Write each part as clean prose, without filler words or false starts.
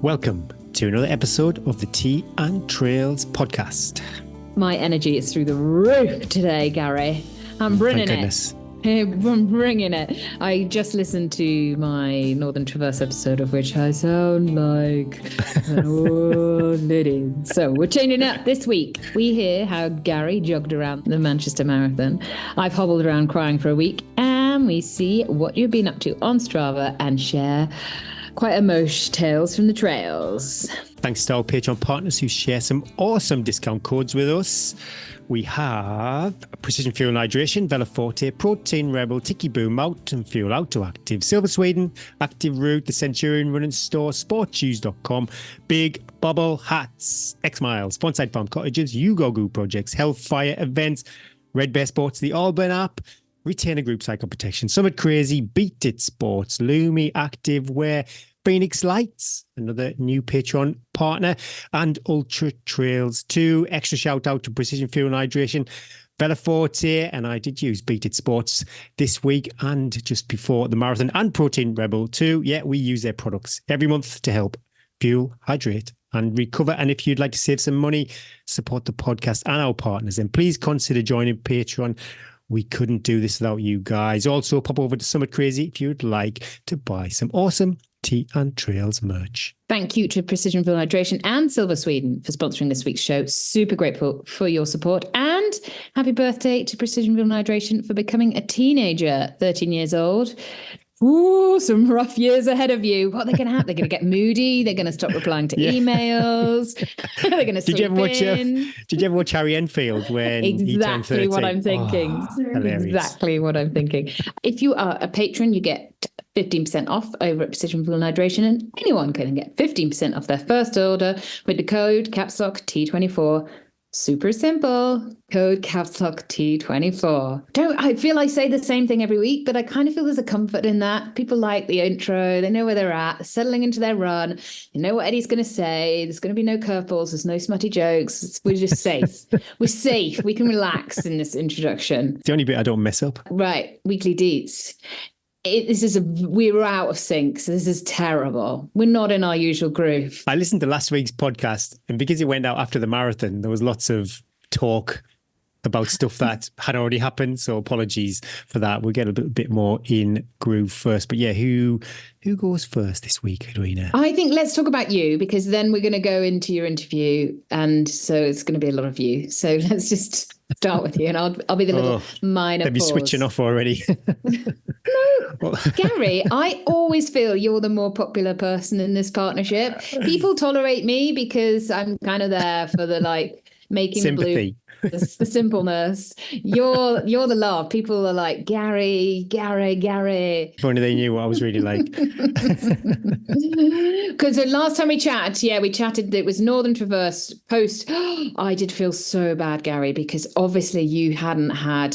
Welcome to another episode of the Tea and Trails podcast. My energy is through the roof today, Gary. I'm bringing it. I'm bringing it. I just listened to my Northern Traverse episode, of which I sound like an old lady. So we're changing up this week. We hear how Gary jogged around the Manchester Marathon. I've hobbled around crying for a week, and we see what you've been up to on Strava and share quite emotional tales from the trails. Thanks to our Patreon partners who share some awesome discount codes with us. We have Precision Fuel and Hydration, Vela Forte, Protein Rebel, Tiki Boom, Mountain Fuel, Outdoor Active, Silver Sweden, Active Route, The Centurion Running Store, SportShoes.com, Big Bubble Hats, X Miles, Fonside Farm Cottages, Goo Projects, Hellfire Events, Red Bear Sports, the Allburn app, Retainer Group Cycle Protection, Summit Crazy, Beat It Sports, Lumi Active Wear, Phoenix Lights, another new Patreon partner, and Ultra Trails 2. Extra shout out to Precision Fuel and Hydration, Vela Forte, and I did use Beat It Sports this week and just before the marathon, and Protein Rebel 2. Yeah, we use their products every month to help fuel, hydrate, and recover. And if you'd like to save some money, support the podcast and our partners, then please consider joining Patreon. We couldn't do this without you guys. Also, pop over to Summit Crazy if you'd like to buy some awesome Tea and Trails merch. Thank you to Precision Fuel Hydration and Silver Sweden for sponsoring this week's show. Super grateful for your support. And happy birthday to Precision Fuel Hydration for becoming a teenager, 13 years old. Ooh, some rough years ahead of you. What are they going to have? They're going to get moody. They're going to stop replying to emails. They're going to sleep Did you ever watch Harry Enfield when he turned 13? Exactly what I'm thinking. Exactly what I'm thinking. If you are a patron, you get 15% off over at Precision Fuel and Hydration, and anyone can get 15% off their first order with the code CAPSLOCK T24. Super simple. Code CAPSLOCK T24. I feel I say the same thing every week, but I kind of feel there's a comfort in that. People like the intro. They know where they're at, settling into their run. You know what Eddie's going to say. There's going to be no curveballs. There's no smutty jokes. We're just safe. We're safe. We can relax in this introduction. It's the only bit I don't mess up. Right. Weekly deets. We were out of sync, so this is terrible. We're not in our usual groove. I listened to last week's podcast, and because it went out after the marathon, there was lots of talk about stuff that had already happened. So apologies for that. We'll get a little bit more in groove first. But yeah, who goes first this week, Edwina? I think let's talk about you, because then we're going to go into your interview, and so it's going to be a lot of you. So let's just start with you, and I'll be the little minor They'll be switching off already. No, Gary, I always feel you're the more popular person in this partnership. People tolerate me because I'm kind of there for the making sympathy. The simpleness. You're the love. People are like, Gary. If only they knew what I was really like. Because the last time we chatted, it was Northern Traverse post. I did feel so bad, Gary, because obviously you'd had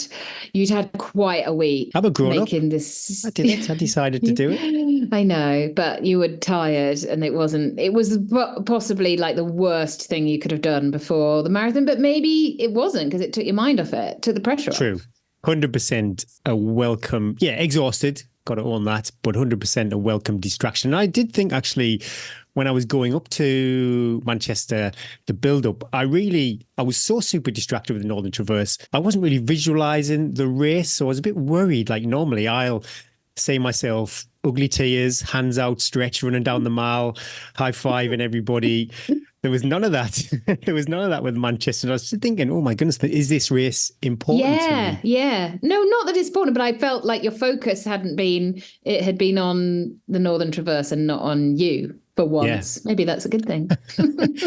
quite a week. I'm a grown up. This. I did it. I decided to do it. I know, but you were tired, and it was possibly like the worst thing you could have done before the marathon, but maybe it wasn't, because it took your mind off it, took the pressure off. True. 100% a welcome. Yeah, exhausted. Got to own that, but 100% a welcome distraction. And I did think, actually, when I was going up to Manchester, the build-up, I was so super distracted with the Northern Traverse. I wasn't really visualising the race, so I was a bit worried. Like, normally I'll say myself, ugly tears, hands outstretched, running down the mile, high-fiving everybody. There was none of that. There was none of that with Manchester. And I was just thinking, oh my goodness, but is this race important to me? Yeah. No, not that it's important, but I felt like your focus had been on the Northern Traverse and not on you for once. Yeah. Maybe that's a good thing.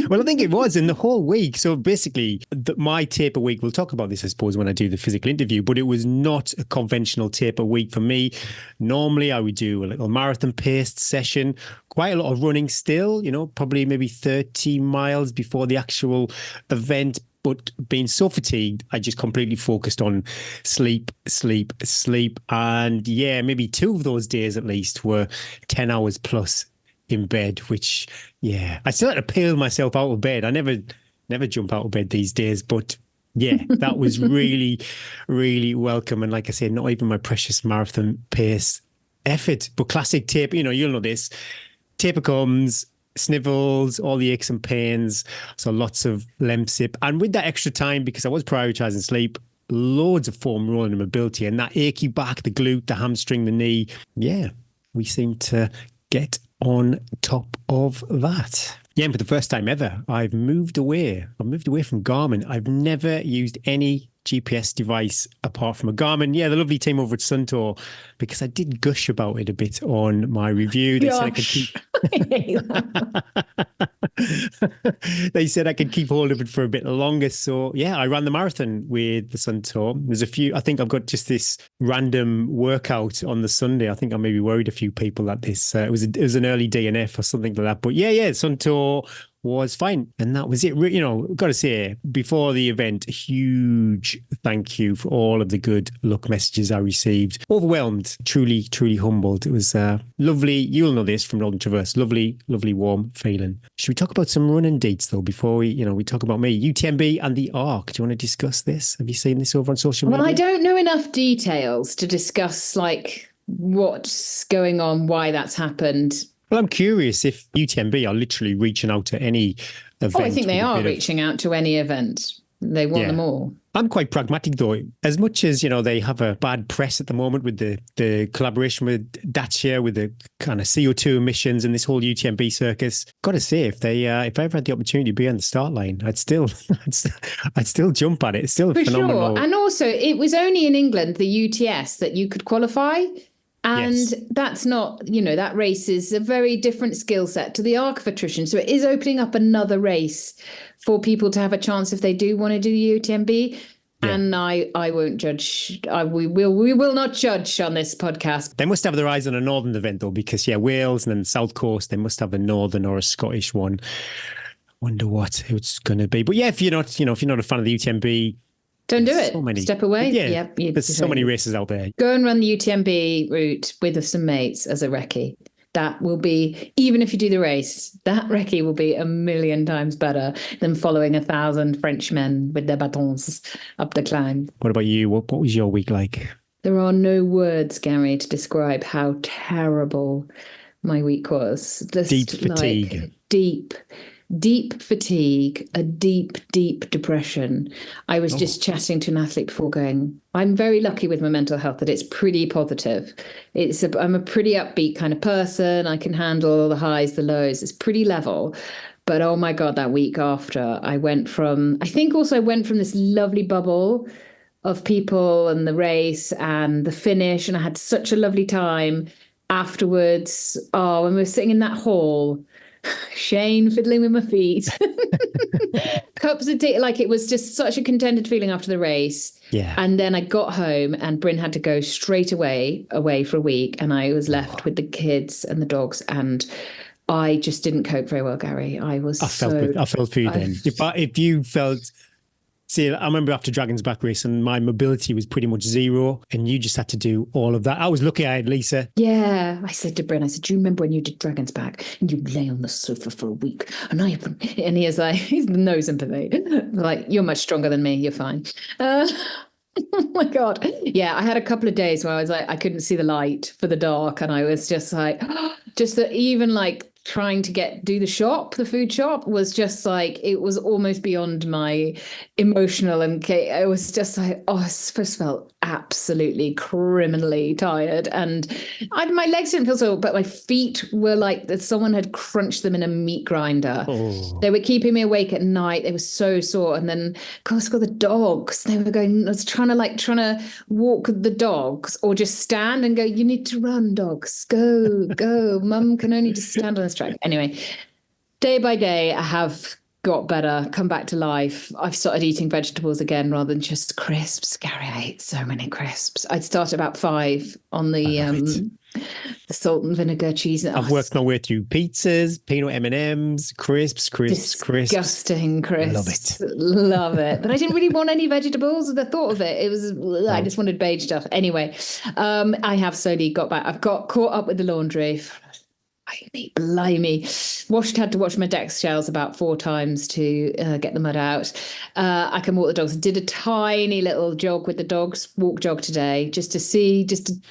Well, I think it was in the whole week. So basically, my taper week, we'll talk about this, I suppose, when I do the physical interview, but it was not a conventional taper week for me. Normally, I would do a little marathon paced session, quite a lot of running still, probably maybe 30 miles before the actual event. But being so fatigued, I just completely focused on sleep. And yeah, maybe 2 of those days at least were 10 hours plus in bed, which, yeah, I still had to peel myself out of bed. I never jump out of bed these days, but yeah, that was really, really welcome. And like I said, not even my precious marathon pace effort, but classic taper, you'll know this. Taper comes, snivels, all the aches and pains. So lots of Lemsip. And with that extra time, because I was prioritizing sleep, loads of foam rolling and mobility, and that achy back, the glute, the hamstring, the knee. Yeah, we seem to get on top of that. Yeah, and for the first time ever, I've moved away. I've moved away from Garmin. I've never used any GPS device apart from a Garmin. Yeah, the lovely team over at Suntour, because I did gush about it a bit on my review. They said I could keep. They said I could keep hold of it for a bit longer. So yeah, I ran the marathon with the Suntour. There's a few. I think I've got just this random workout on the Sunday. I think I maybe worried a few people that this it was an early DNF or something like that. But yeah, Suntour was fine. And that was it. You know, got to say, before the event, a huge thank you for all of the good luck messages I received. Overwhelmed, truly humbled. It was lovely. You'll know this from Northern Traverse. Lovely, warm feeling. Should we talk about some running dates though, before we talk about me? UTMB and the ARC. Do you want to discuss this? Have you seen this over on social media? Well, I don't know enough details to discuss like what's going on, why that's happened. Well, I'm curious if UTMB are literally reaching out to any event. Oh, I think they are reaching out to any event. They want them all. I'm quite pragmatic though. As much as, they have a bad press at the moment with the collaboration with Dacia, with the kind of CO2 emissions and this whole UTMB circus, got to say, if I ever had the opportunity to be on the start line, I'd still jump at it. It's still phenomenal. Sure. And also, it was only in England, the UTS, that you could qualify. And that's not, that race is a very different skill set to the ARC for Trish. So it is opening up another race for people to have a chance if they do want to do the UTMB. Yeah. And I won't judge. We will not judge on this podcast. They must have their eyes on a northern event though, because Wales and then South Coast, they must have a northern or a Scottish one. I wonder what it's going to be. But yeah, if you're not a fan of the UTMB, don't do it. So many. Step away. Yeah, there's so many races out there. Go and run the UTMB route with some mates as a recce. That will be, even if you do the race, that recce will be 1,000,000 times better than following 1,000 Frenchmen with their batons up the climb. What about you? What was your week like? There are no words, Gary, to describe how terrible my week was. Deep fatigue. Deep fatigue, a deep depression. I was just chatting to an athlete before going, I'm very lucky with my mental health that it's pretty positive. I'm a pretty upbeat kind of person. I can handle the highs, the lows. It's pretty level. But oh my God, that week after, I went from this lovely bubble of people and the race and the finish. And I had such a lovely time afterwards. Oh, when we were sitting in that hall, Shane fiddling with my feet, cups of tea, like it was just such a contented feeling after the race. Yeah. And then I got home and Bryn had to go straight away for a week, and I was left with the kids and the dogs, and I just didn't cope very well, Gary. I felt for you then. If you felt. See, I remember after Dragon's Back race and my mobility was pretty much zero and you just had to do all of that. I was lucky I had Lisa. Yeah. I said to Bryn, do you remember when you did Dragon's Back and you lay on the sofa for a week? And he is like, he's no sympathy. Like, you're much stronger than me. You're fine. Oh my God. Yeah. I had a couple of days where I was like, I couldn't see the light for the dark. And I was just like, even like, trying to do the food shop was just like, it was almost beyond my emotional, and it was just like, I first felt absolutely criminally tired, and my legs didn't feel so, but my feet were like that someone had crunched them in a meat grinder. They were keeping me awake at night. They were so sore. And then of course got the dogs, they were going, I was trying to walk the dogs or just stand and go, you need to run, dogs, go mum can only just stand on this track. Anyway, day by day I have got better, come back to life. I've started eating vegetables again rather than just crisps. Gary, I ate so many crisps. I'd start about 5 on the salt and vinegar cheese. I've worked my way through pizzas, peanut M&Ms, crisps. Disgusting crisps. Love it. But I didn't really want any vegetables. The thought of it, I just wanted beige stuff. Anyway, I have slowly got back. I've got caught up with the laundry. Blimey. Had to wash my deck shells about 4 times to get the mud out. I can walk the dogs. Did a tiny little jog with the dogs, walk jog today, just to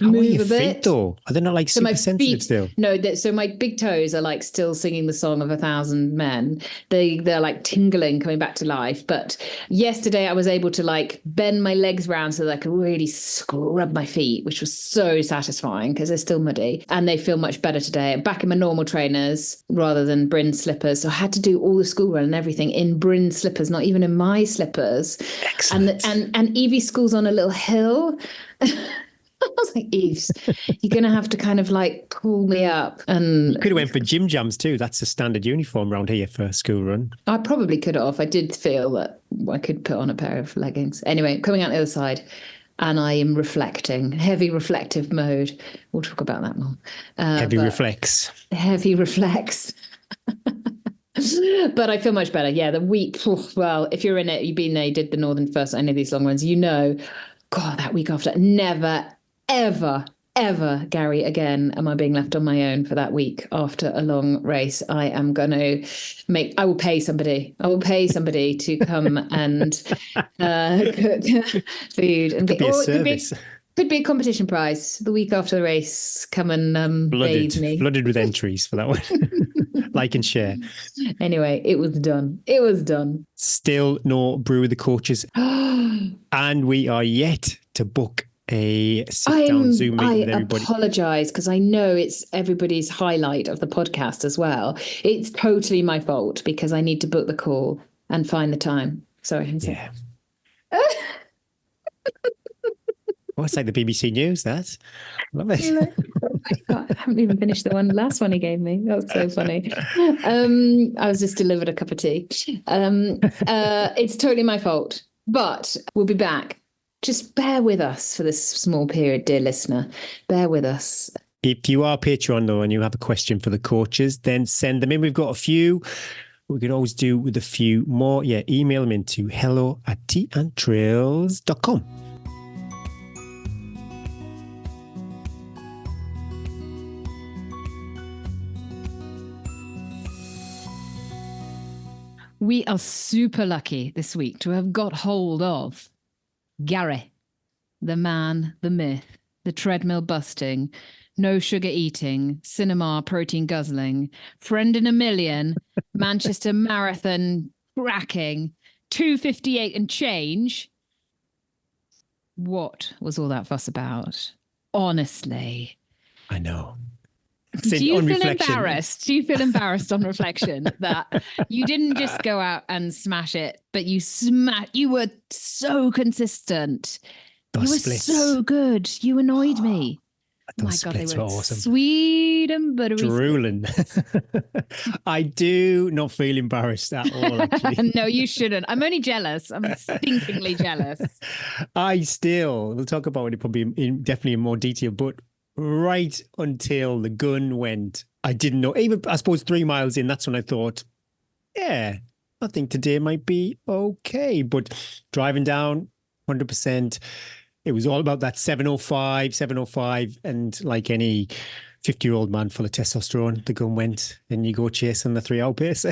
How move are your a bit. feet though? Are they not like super sensitive still? No, so my big toes are like still singing the song of 1,000 men. They're like tingling, coming back to life. But yesterday I was able to like bend my legs round so that I could really scrub my feet, which was so satisfying because they're still muddy, and they feel much better today. I'm back in my normal trainers rather than Bryn slippers. So I had to do all the school run and everything in Bryn slippers, not even in my slippers. Excellent. And Evie's school's on a little hill. I was like, Eves, you're going to have to kind of like pull me up. And you could have went for gym jams too. That's the standard uniform around here for a school run. I probably could have. I did feel that I could put on a pair of leggings. Anyway, coming out the other side, and I am reflecting, heavy reflective mode. We'll talk about that more. Heavy reflex. Heavy reflex. But I feel much better. Yeah, the week, well, if you're in it, you've been there, you did the Northern First, any of these long runs, you know, God, that week after, never, ever, Gary, again, am I being left on my own for that week after a long race. I am going to I will pay somebody to come and cook food. And could be a service. Could be a competition prize the week after the race. Come and bathe me. Flooded with entries for that one. Like and share. Anyway, it was done. Still no brew with the coaches. And we are yet to book a sit-down Zoom meeting with everybody. I apologise because I know it's everybody's highlight of the podcast as well. It's totally my fault because I need to book the call and find the time. Sorry. Yeah. Oh, it's like the BBC News, that. Love it. I haven't even finished the last one he gave me. That was so funny. I was just delivered a cup of tea. It's totally my fault, but we'll be back. Just bear with us for this small period, dear listener. Bear with us. If you are Patreon, though, and you have a question for the coaches, then send them in. We've got a few. We could always do with a few more. Yeah, email them into hello@teaandtrails.com. We are super lucky this week to have got hold of Gary, the man, the myth, the treadmill busting, no sugar eating, cinema protein guzzling, friend in a million, Manchester Marathon cracking, 2:58 and change. What was all that fuss about? Honestly. I know. Do you feel embarrassed? Do you feel embarrassed on reflection that you didn't just go out and smash it, but you were so consistent. You were so good. You annoyed me. Those splits were awesome. Sweet and buttery. Drooling. I do not feel embarrassed at all, actually. No, you shouldn't. I'm only jealous. I'm stinkingly jealous. We'll talk about it probably definitely in more detail, but right until the gun went, I didn't know. Even, I suppose, 3 miles in, that's when I thought, yeah, I think today might be okay. But driving down, 100%, it was all about that 705. And like any 50-year-old man full of testosterone, the gun went and you go chasing the 3-hour pace.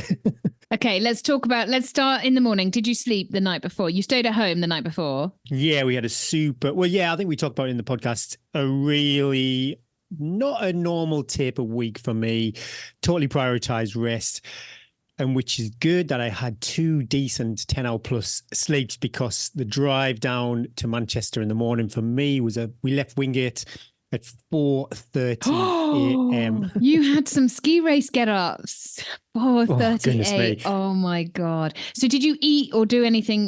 Okay, let's start in the morning. Did you sleep the night before? You stayed at home the night before? Yeah, we had I think we talked about it in the podcast, a really not a normal taper week for me, totally prioritized rest, and which is good that I had 2 decent 10-hour plus sleeps, because the drive down to Manchester in the morning for me was we left Wingate at 4:30 a.m. You had some ski race get-ups. 4:38. Oh my God. So did you eat or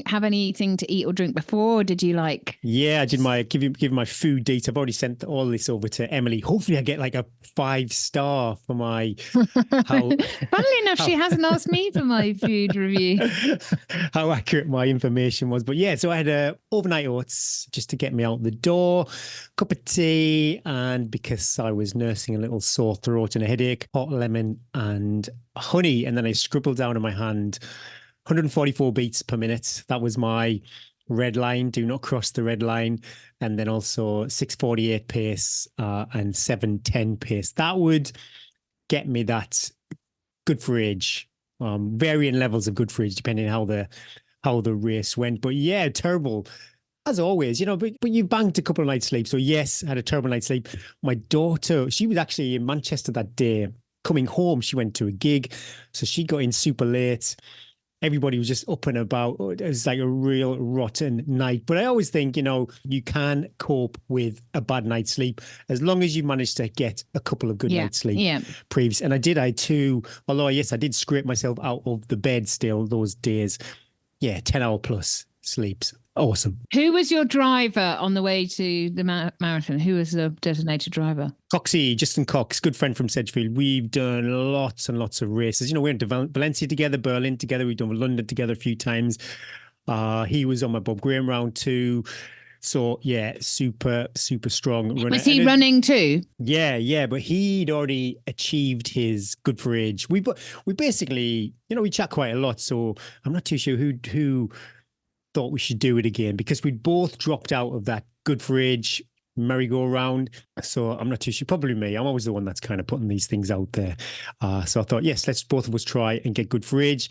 have anything to eat or drink before? Or did you Yeah, I did give my food date. I've already sent all this over to Emily. Hopefully I get like a 5-star for my Funnily enough, she hasn't asked me for my food review. How accurate my information was. But yeah, so I had overnight oats just to get me out the door, cup of tea, and because I was nursing a little sore throat and a headache, hot lemon and honey. And then I scribbled down in my hand 144 beats per minute. That was my red line. Do not cross the red line. And then also 6:48 pace and 7:10 pace. That would get me that good for age, varying levels of good for age, depending on how the race went. But yeah, terrible. As always, but you banked a couple of nights sleep. So yes, I had a terrible night's sleep. My daughter, she was actually in Manchester that day. Coming home, she went to a gig. So she got in super late. Everybody was just up and about. It was like a real rotten night. But I always think, you can cope with a bad night's sleep as long as you manage to get a couple of good night's sleep previous. And I had two, although yes, I did scrape myself out of the bed still those days. Yeah, 10-hour plus sleeps. Awesome. Who was your driver on the way to the marathon? Who was the designated driver? Coxie, Justin Cox, good friend from Sedgefield. We've done lots and lots of races. We went to Valencia together, Berlin together. We've done London together a few times. He was on my Bob Graham round too. So yeah, super, super strong runner. Was he running too? Yeah. But he'd already achieved his good for age. We basically, we chat quite a lot. So I'm not too sure who thought we should do it again because we'd both dropped out of that good for age merry-go-round. So I'm not too sure. Probably me. I'm always the one that's kind of putting these things out there. So I thought, yes, let's both of us try and get good for age.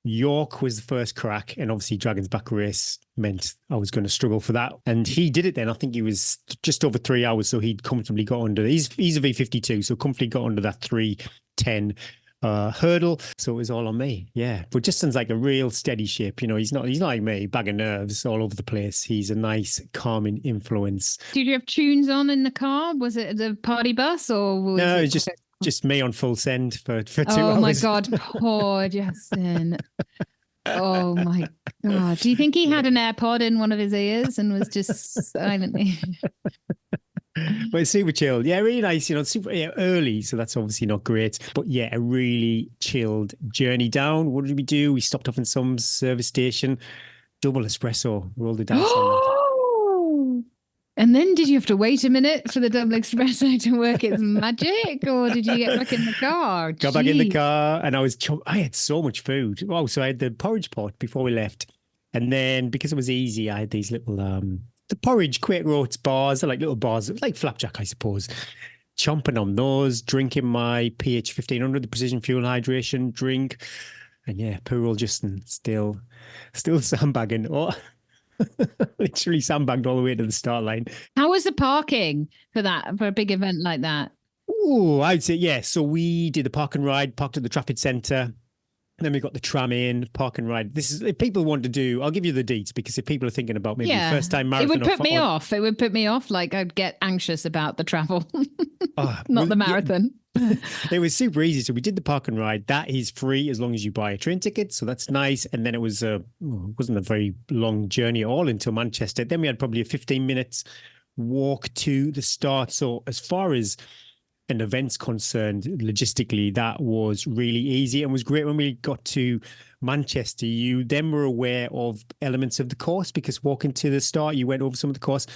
York was the first crack, and obviously Dragon's Back race meant I was going to struggle for that. And he did it then. I think he was just over 3 hours, so he'd comfortably got under. He's a V52, so comfortably got under that 3:10 hurdle. So it was all on me. Yeah. But Justin's like a real steady ship. He's not like me, bag of nerves all over the place. He's a nice, calming influence. Did you have tunes on in the car? Was it the party bus or was no, it just me on full send for 2 hours. Oh my God, poor Justin. Oh my God. Do you think he had an AirPod in one of his ears and was just silently? But it's super chilled. Yeah, really nice, super early. So that's obviously not great. But yeah, a really chilled journey down. What did we do? We stopped off in some service station, double espresso, rolled the dice on that. And then did you have to wait a minute for the double espresso to work its magic, or did you get back in the car? Got back in the car, and I had so much food. Oh, so I had the porridge pot before we left, and then because it was easy, I had these little the porridge Quaker Oats bars. They're like little bars, like flapjack, I suppose. Chomping on those, drinking my pH 1500, the Precision Fuel Hydration drink, and yeah, poor old Justin still sandbagging. Oh. Literally sandbagged all the way to the start line. How was the parking for a big event like that? Oh, I'd say yeah. So we did the park and ride, parked at the Trafford Centre. Then we got the tram in, park and ride. This is if people want to do. I'll give you the deets because if people are thinking about maybe first time marathon, it would put me off. It would put me off. Like I'd get anxious about the travel, not the marathon. It was super easy. So we did the park and ride. That is free as long as you buy a train ticket. So that's nice. And then it wasn't a very long journey at all into Manchester. Then we had probably a 15 minutes walk to the start. So as far as an event's concerned, logistically, that was really easy and was great. When we got to Manchester, you then were aware of elements of the course because walking to the start, you went over some of the course.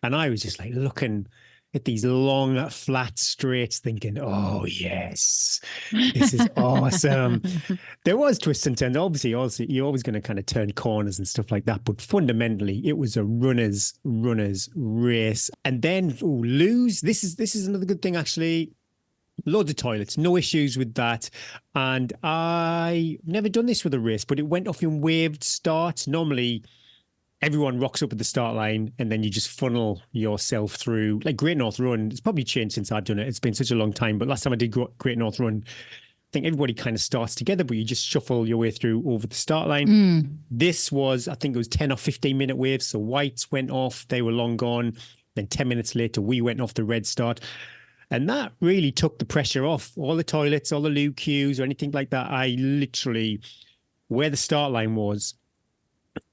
And I was just like looking at these long, flat straights thinking, oh, yes, this is awesome. There was twists and turns. Obviously, also, you're always going to kind of turn corners and stuff like that. But fundamentally, it was a runner's race. And then lose. This is another good thing, actually. Loads of toilets, no issues with that. And I never done this with a race, but it went off in waved starts. Normally, everyone rocks up at the start line and then you just funnel yourself through. Like Great North Run, it's probably changed since I've done it. It's been such a long time. But last time I did Great North Run, I think everybody kind of starts together, but you just shuffle your way through over the start line. This was, I think it was 10 or 15 minute waves. So Thwaites went off. They were long gone. Then 10 minutes later, we went off the red start. And that really took the pressure off. All the toilets, all the loo queues or anything like that. I literally, where the start line was,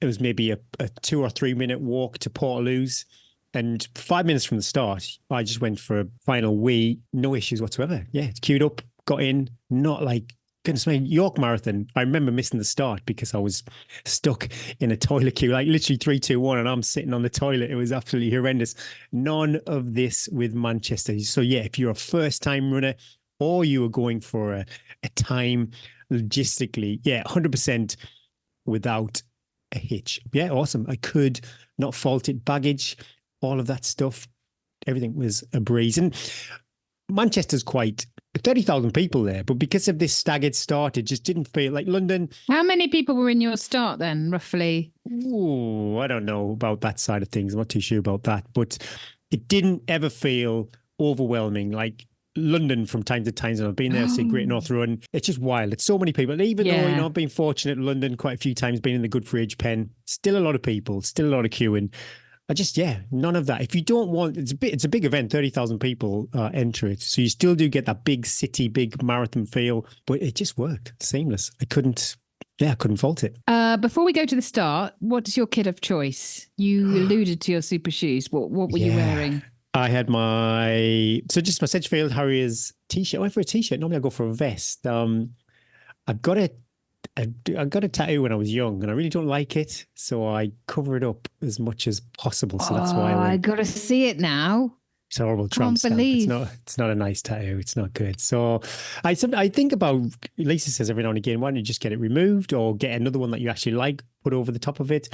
it was maybe a 2 or 3 minute walk to Portaloos. And 5 minutes from the start, I just went for a final wee, no issues whatsoever. Yeah, it's queued up, got in, not like, goodness me, York Marathon. I remember missing the start because I was stuck in a toilet queue, like literally 3, 2, 1, and I'm sitting on the toilet. It was absolutely horrendous. None of this with Manchester. So yeah, if you're a first time runner or you are going for a time logistically, yeah, 100% without a hitch. Yeah, awesome. I could not fault it. Baggage, all of that stuff, everything was a breeze. And Manchester's quite 30,000 people there, but because of this staggered start, it just didn't feel like London. How many people were in your start then, roughly? Ooh, I don't know about that side of things. I'm not too sure about that, but it didn't ever feel overwhelming. Like London from time to time, and I've been there, say Great North Run. It's just wild. It's so many people. And even though, I've been fortunate in London quite a few times, being in the Good Fridge pen, still a lot of people, still a lot of queuing. I just, none of that. If you don't want, it's a big event, 30,000 people enter it. So you still do get that big city, big marathon feel, but it just worked. Seamless. I couldn't fault it. Before we go to the start, what's your kit of choice? You alluded to your super shoes. What were you wearing? I had just my Sedgefield Harriers t-shirt. I went for a t-shirt. Normally I go for a vest. I got a tattoo when I was young and I really don't like it. So I cover it up as much as possible. So that's why I got to see it now. It's a horrible tramp stamp. It's not a nice tattoo. It's not good. So I think about, Lisa says every now and again, why don't you just get it removed or get another one that you actually like, put over the top of it.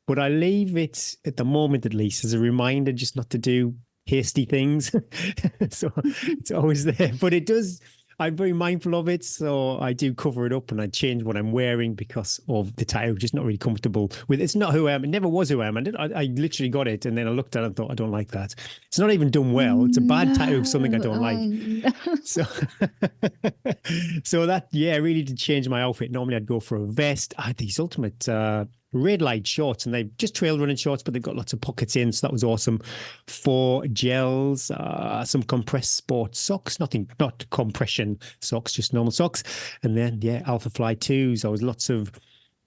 But I leave it at the moment, at least, as a reminder just not to do hasty things. So it's always there, but I'm very mindful of it, so I do cover it up and I change what I'm wearing because of the tattoo. Just not really comfortable with it. It's not who I am. It never was who I am. I literally got it and then I looked at it and thought, I don't like that. It's not even done well. It's a bad tattoo, something I don't like. No. So that, really did change my outfit. Normally I'd go for a vest. I had these ultimate relied shorts, and they've just trail running shorts, but they've got lots of pockets in, so that was awesome. 4 gels, some compressed sports socks, not compression socks, just normal socks, and then Alpha Fly 2s. I was lots of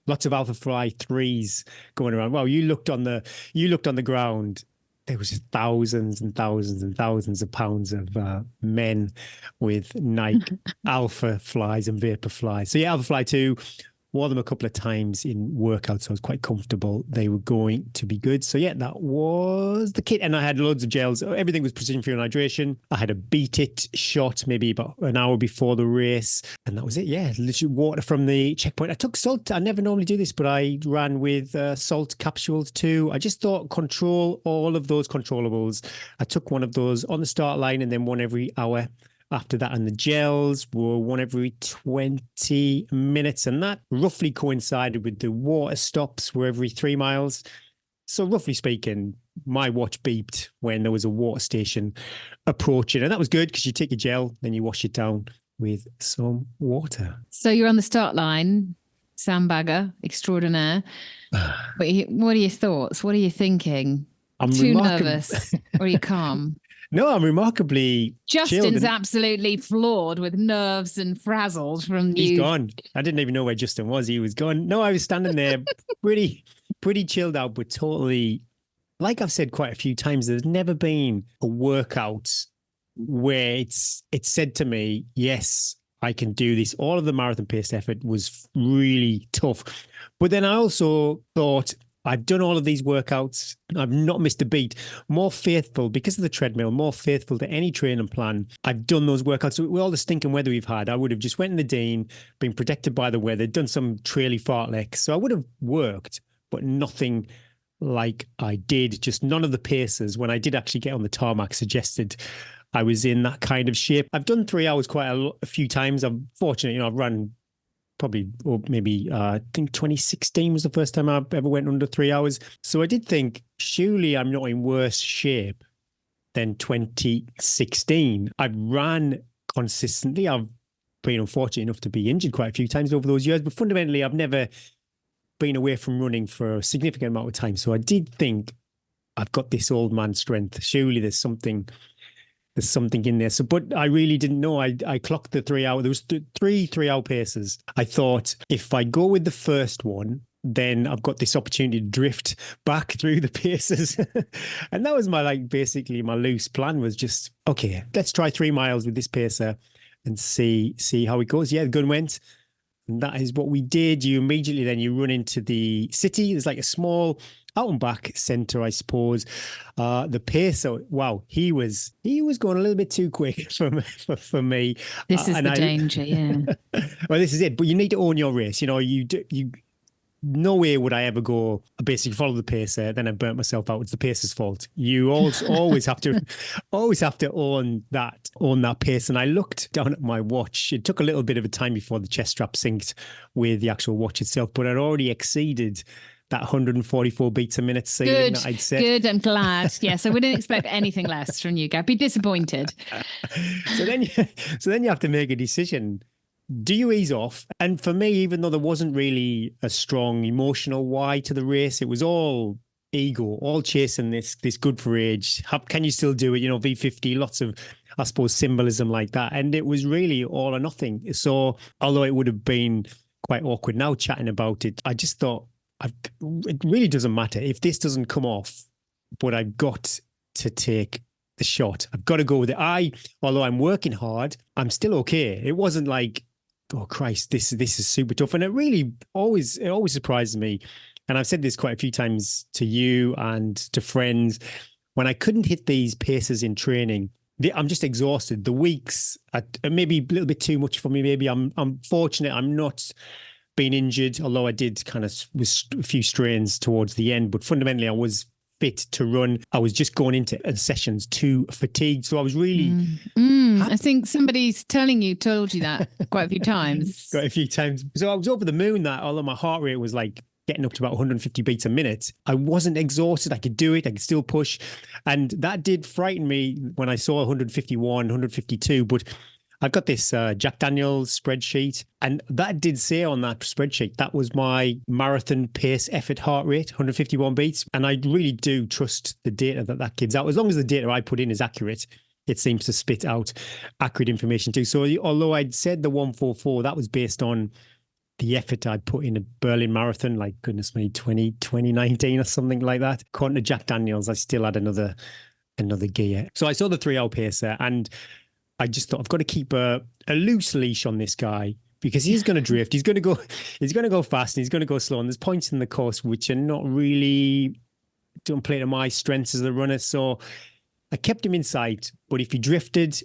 Alpha Fly 3s going around. Well, you looked on the ground. There was just thousands and thousands and thousands of pounds of men with Nike Alpha Flies and Vapor Flies. So Alpha Fly 2. Wore them a couple of times in workouts, so I was quite comfortable. They were going to be good. So that was the kit. And I had loads of gels. Everything was precision fuel hydration. I had a Beat It shot maybe about an hour before the race. And that was it. Literally water from the checkpoint. I took salt. I never normally do this, but I ran with salt capsules too. I just thought control all of those controllables. I took one of those on the start line and then one every hour after that, and the gels were one every 20 minutes, and that roughly coincided with the water stops were every 3 miles. So roughly speaking, my watch beeped when there was a water station approaching, and that was good because you take your gel, then you wash it down with some water. So you're on the start line, sandbagger extraordinaire. What are your thoughts? What are you thinking? I'm too nervous, or are you calm? No, I'm remarkably Justin's chilled. Absolutely floored with nerves and frazzled from you. He's gone. I didn't even know where Justin was. He was gone. No, I was standing there pretty chilled out, but totally, like I've said quite a few times, there's never been a workout where it's said to me, yes, I can do this. All of the marathon paced effort was really tough. But then I also thought, I've done all of these workouts. I've not missed a beat. More faithful, because of the treadmill, more faithful to any training plan. I've done those workouts. With all the stinking weather we've had, I would have just went in the Dean, been protected by the weather, done some traily fartleks. So I would have worked, but nothing like I did. Just none of the paces, when I did actually get on the tarmac, suggested I was in that kind of shape. I've done 3 hours quite a few times. I'm fortunate, I've run probably, or maybe I think 2016 was the first time I ever went under 3 hours. So I did think, surely I'm not in worse shape than 2016. I ran consistently. I've been unfortunate enough to be injured quite a few times over those years, but fundamentally I've never been away from running for a significant amount of time. So I did think, I've got this old man strength. Surely there's something in there. So, but I really didn't know. I clocked the 3 hour. There was 3 hour paces. I thought, if I go with the first one, then I've got this opportunity to drift back through the paces. And that was basically my loose plan, was just, okay, let's try 3 miles with this pacer and see how it goes. Yeah, the gun went. And that is what we did. You immediately then you run into the city. There's like a small out and back centre, I suppose. The pacer, wow, he was going a little bit too quick for me. This is the danger, yeah. Well, this is it. But you need to own your race. You no way would I ever go, I basically follow the pacer, then I burnt myself out. It's the pacer's fault. You always have to own that pace. And I looked down at my watch. It took a little bit of a time before the chest strap synced with the actual watch itself, but I'd already exceeded that 144 beats a minute ceiling that I'd set. Good, I'm glad. Yes, I wouldn't expect anything less from you, Gab. Be disappointed. So then you have to make a decision. Do you ease off? And for me, even though there wasn't really a strong emotional why to the race, it was all ego, all chasing this good for age. Can you still do it? V50, lots of, I suppose, symbolism like that. And it was really all or nothing. So although it would have been quite awkward now chatting about it, I just thought, it really doesn't matter if this doesn't come off, but I've got to take the shot. I've got to go with it. Although I'm working hard, I'm still okay. It wasn't like, oh Christ, this is super tough. And it really always surprises me. And I've said this quite a few times to you and to friends. When I couldn't hit these paces in training, I'm just exhausted. The weeks, maybe a little bit too much for me. Maybe I'm fortunate I'm not being injured, although I did kind of was a few strains towards the end. But fundamentally, I was fit to run. I was just going into sessions too fatigued. So I was really... I think somebody's told you that quite a few times. Quite a few times. So I was over the moon that although my heart rate was like getting up to about 150 beats a minute, I wasn't exhausted. I could do it. I could still push. And that did frighten me when I saw 151, 152. But I've got this Jack Daniels spreadsheet, and that did say on that spreadsheet, that was my marathon pace effort heart rate, 151 beats. And I really do trust the data that gives out. As long as the data I put in is accurate, it seems to spit out accurate information too. So although I'd said the 144, that was based on the effort I'd put in a Berlin marathon, like goodness me, 2019 or something like that. According to Jack Daniels, I still had another gear. So I saw the 3 hour pacer and I just thought I've got to keep a loose leash on this guy because he's going to drift. He's going to go fast and he's going to go slow. And there's points in the course which are not really, don't play to my strengths as a runner. So I kept him in sight, but if he drifted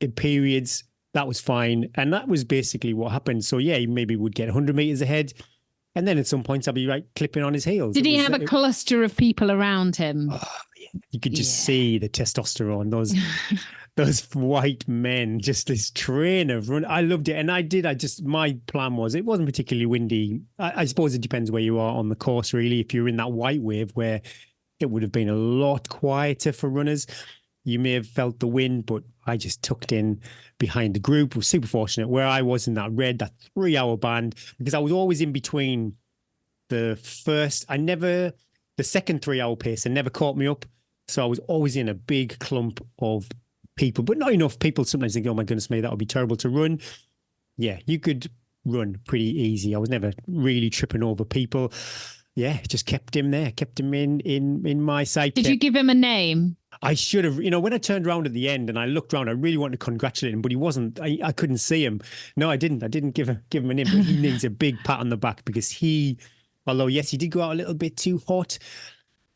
in periods, that was fine. And that was basically what happened. So yeah, he maybe would get 100 meters ahead. And then at some points I'd be like clipping on his heels. Did he have a cluster of people around him? Oh, yeah. You could just see the testosterone, those white men, just this train of run. I loved it. And my plan was, it wasn't particularly windy. I suppose it depends where you are on the course, really. If you're in that white wave where it would have been a lot quieter for runners, you may have felt the wind, but I just tucked in behind the group. I was super fortunate where I was in that 3 hour band, because I was always in between the second 3 hour pace and never caught me up. So I was always in a big clump of people, but not enough people. Sometimes think, oh my goodness me, that would be terrible to run. Yeah, you could run pretty easy. I was never really tripping over people. Yeah, just kept him there, kept him in my sight. Did you give him a name? I should have, when I turned around at the end and I looked around, I really wanted to congratulate him, but he wasn't, I couldn't see him. No, I didn't give him a name, but he needs a big pat on the back because although yes, he did go out a little bit too hot.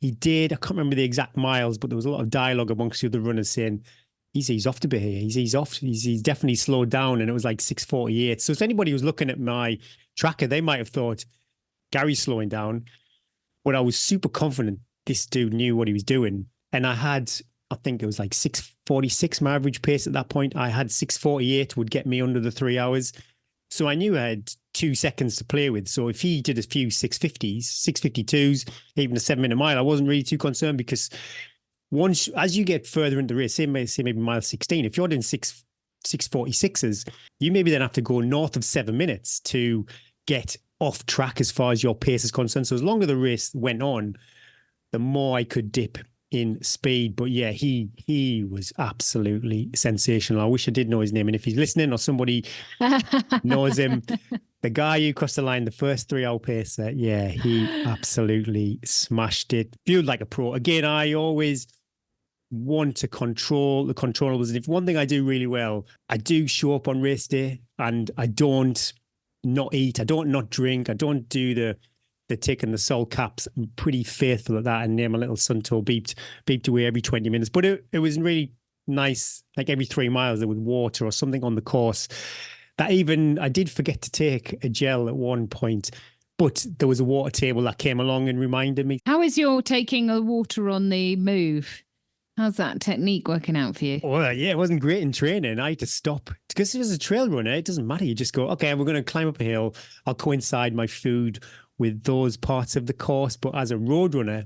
He did, I can't remember the exact miles, but there was a lot of dialogue amongst the other runners saying, he's off to be here. He's off. He's definitely slowed down. And it was like 6:48. So if anybody was looking at my tracker, they might have thought, Gary's slowing down, but I was super confident this dude knew what he was doing. And I think it was like 6:46, my average pace at that point. I had 6:48 would get me under the 3 hours. So I knew I had 2 seconds to play with. So if he did a few 6:50s, 6:52s, even a 7-minute mile, I wasn't really too concerned because once, as you get further into the race, say maybe mile 16, if you're doing 6:46s, you maybe then have to go north of 7 minutes to get off track as far as your pace is concerned. So as longer the race went on, the more I could dip in speed. But yeah, he was absolutely sensational. I wish I did know his name. And if he's listening or somebody knows him, the guy who crossed the line, the first 3 hour pacer, yeah, he absolutely smashed it. Fueled like a pro. Again, I always want to control the controllables. And if one thing I do really well, I do show up on race day and I don't not eat. I don't not drink. I don't do the tick and the salt caps. I'm pretty faithful at that. And then my little Suntoe beeped away every 20 minutes. But it was really nice. Like every 3 miles there was water or something on the course. That even I did forget to take a gel at one point. But there was a water table that came along and reminded me. How is your taking the water on the move? How's that technique working out for you? Oh, yeah, it wasn't great in training. I had to stop. Because it was a trail runner, it doesn't matter. You just go, okay, we're going to climb up a hill. I'll coincide my food with those parts of the course. But as a road runner,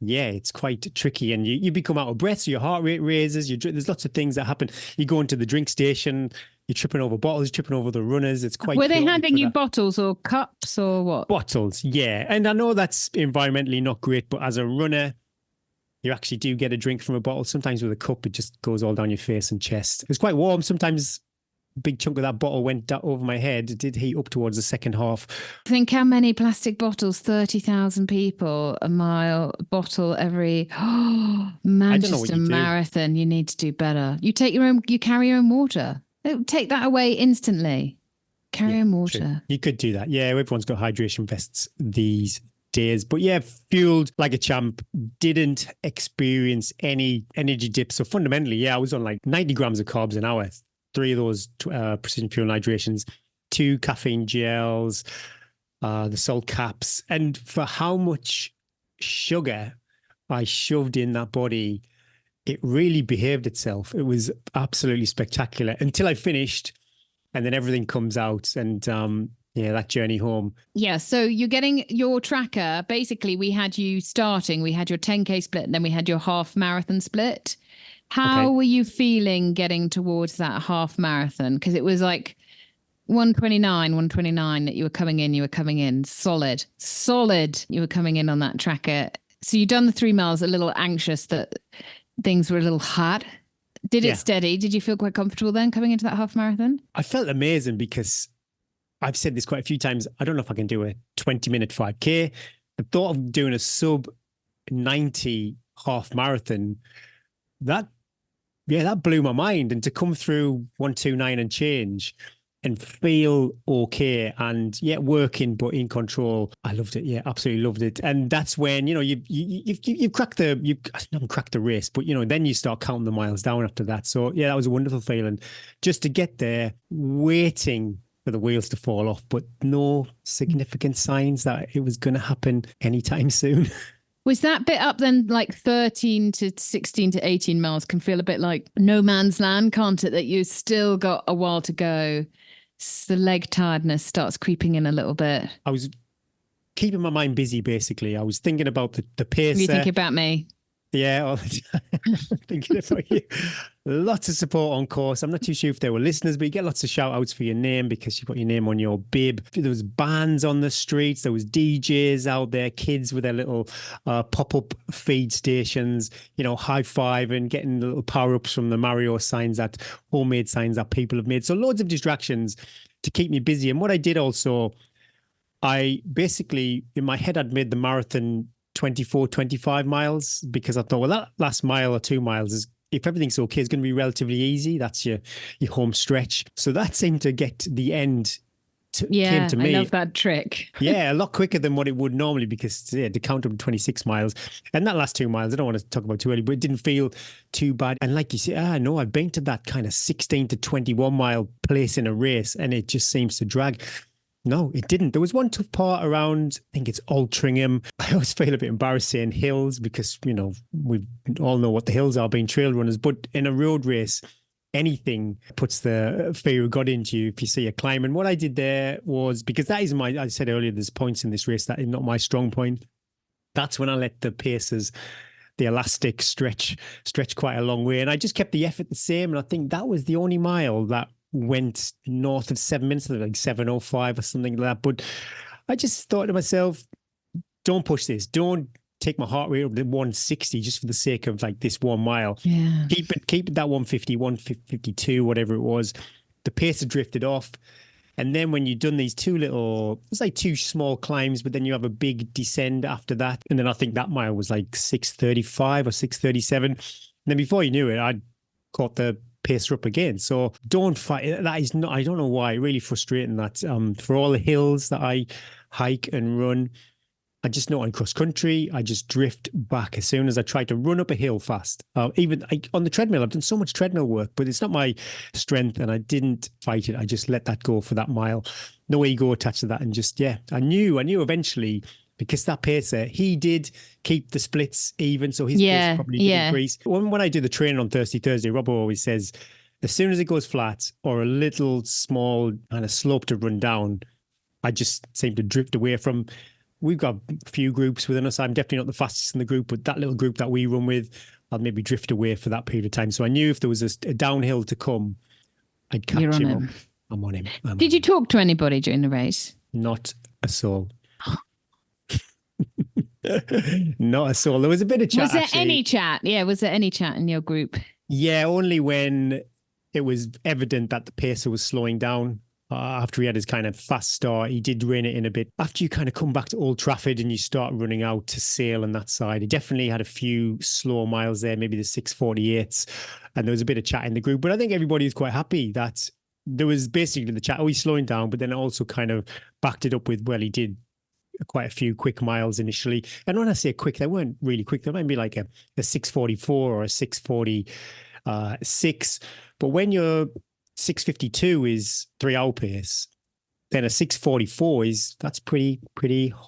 yeah, it's quite tricky. And you become out of breath, so your heart rate raises. There's lots of things that happen. You go into the drink station, you're tripping over bottles, tripping over the runners. It's quite Were they handing you bottles or cups or what? Bottles, yeah. And I know that's environmentally not great, but as a runner, you actually do get a drink from a bottle. Sometimes with a cup, it just goes all down your face and chest. It was quite warm. Sometimes a big chunk of that bottle went over my head. It did heat up towards the second half. Think how many plastic bottles, 30,000 people, a mile, bottle every Manchester Marathon. You need to do better. You carry your own water. Take that away instantly. Carry your own water. True. You could do that. Yeah, everyone's got hydration vests these days. But yeah, fueled like a champ, didn't experience any energy dips. So fundamentally, yeah, I was on like 90 grams of carbs an hour, 3 of those precision fuel hydrations, 2 caffeine gels, the salt caps. And for how much sugar I shoved in that body, it really behaved itself. It was absolutely spectacular until I finished, and then everything comes out. And yeah, that journey home. Yeah, so you're getting your tracker. Basically, we had you starting, we had your 10K split, and then we had your half marathon split. How were you feeling getting towards that half marathon? Because it was like 129 that you were coming in. Solid. You were coming in on that tracker. So you'd done the 3 miles, a little anxious that things were a little hard. Did it steady? Did you feel quite comfortable then coming into that half marathon? I felt amazing because I've said this quite a few times. I don't know if I can do a 20-minute 5K. The thought of doing a sub 90 half marathon, that blew my mind. And to come through 129 and change and feel okay and working but in control, I loved it. Yeah, absolutely loved it. And that's when you've cracked the race, but then you start counting the miles down after that. So yeah, that was a wonderful feeling just to get there, waiting for the wheels to fall off, but no significant signs that it was going to happen anytime soon. Was that bit up then, like 13 to 16 to 18 miles can feel a bit like no man's land, can't it? That you still got a while to go. The leg tiredness starts creeping in a little bit. I was keeping my mind busy, basically. I was thinking about the pace. You thinking about me? Yeah, all the time. Thinking about you. Lots of support on course. I'm not too sure if they were listeners, but you get lots of shout outs for your name because you've got your name on your bib. There was bands on the streets. There was DJs out there, kids with their little pop-up feed stations, high five and getting the little power-ups from the Mario signs, that homemade signs that people have made. So loads of distractions to keep me busy. And what I did also, I basically, in my head, I'd made the marathon 24, 25 miles because I thought, well, that last mile or 2 miles is, if everything's okay, it's going to be relatively easy. That's your home stretch. So that seemed to get the end came to me. I love that trick. Yeah, a lot quicker than what it would normally because the count up to 26 miles. And that last 2 miles, I don't want to talk about too early, but it didn't feel too bad. And like you say, no, I've been to that kind of 16 to 21 mile place in a race and it just seems to drag. No, it didn't. There was one tough part around, I think it's Altrincham. I always feel a bit embarrassed saying hills because, we all know what the hills are being trail runners. But in a road race, anything puts the fear of God into you if you see a climb. And what I did there was, because that is I said earlier, there's points in this race that is not my strong point. That's when I let the paces, the elastic stretch quite a long way. And I just kept the effort the same. And I think that was the only mile that went north of 7 minutes, like 7:05 or something like that. But I just thought to myself, don't push this. Don't take my heart rate up to 160 just for the sake of like this 1 mile. Yeah. Keep it that 150, 152, whatever it was. The pace had drifted off. And then when you've done these it's like 2 small climbs, but then you have a big descend after that. And then I think that mile was like 6:35 or 6:37. And then before you knew it, I'd caught the pacer up again. So don't fight. That is not, I don't know why, really frustrating that for all the hills that I hike and run, I just know on cross country, I just drift back as soon as I try to run up a hill fast. Even on the treadmill, I've done so much treadmill work, but it's not my strength and I didn't fight it. I just let that go for that mile. no ego attached to that. And just, yeah, I knew eventually, because that pacer, he did keep the splits even. So his pace probably did increase. When I do the training on Thursday, Rob always says, as soon as it goes flat or a little small kind of slope to run down, I just seem to drift away from. We've got a few groups within us. I'm definitely not the fastest in the group, but that little group that we run with, I'll maybe drift away for that period of time. So I knew if there was a downhill to come, I'd catch him up. I'm on him. Did you talk to anybody during the race? Not a soul. Not a soul. There was a bit of chat. Was there any chat? Yeah, was there any chat in your group? Yeah, only when it was evident that the pacer was slowing down. After he had his kind of fast start, he did rein it in a bit. After you kind of come back to Old Trafford and you start running out to Sale on that side, he definitely had a few slow miles there, maybe the 6:48s, and there was a bit of chat in the group. But I think everybody was quite happy that there was basically the chat, oh, he's slowing down, but then it also kind of backed it up with, well, he did quite a few quick miles initially. And when I say quick, they weren't really quick. They might be like a 6:44 or a 6:46. But when you're 6:52 is 3 hour pace, then a 6:44 that's pretty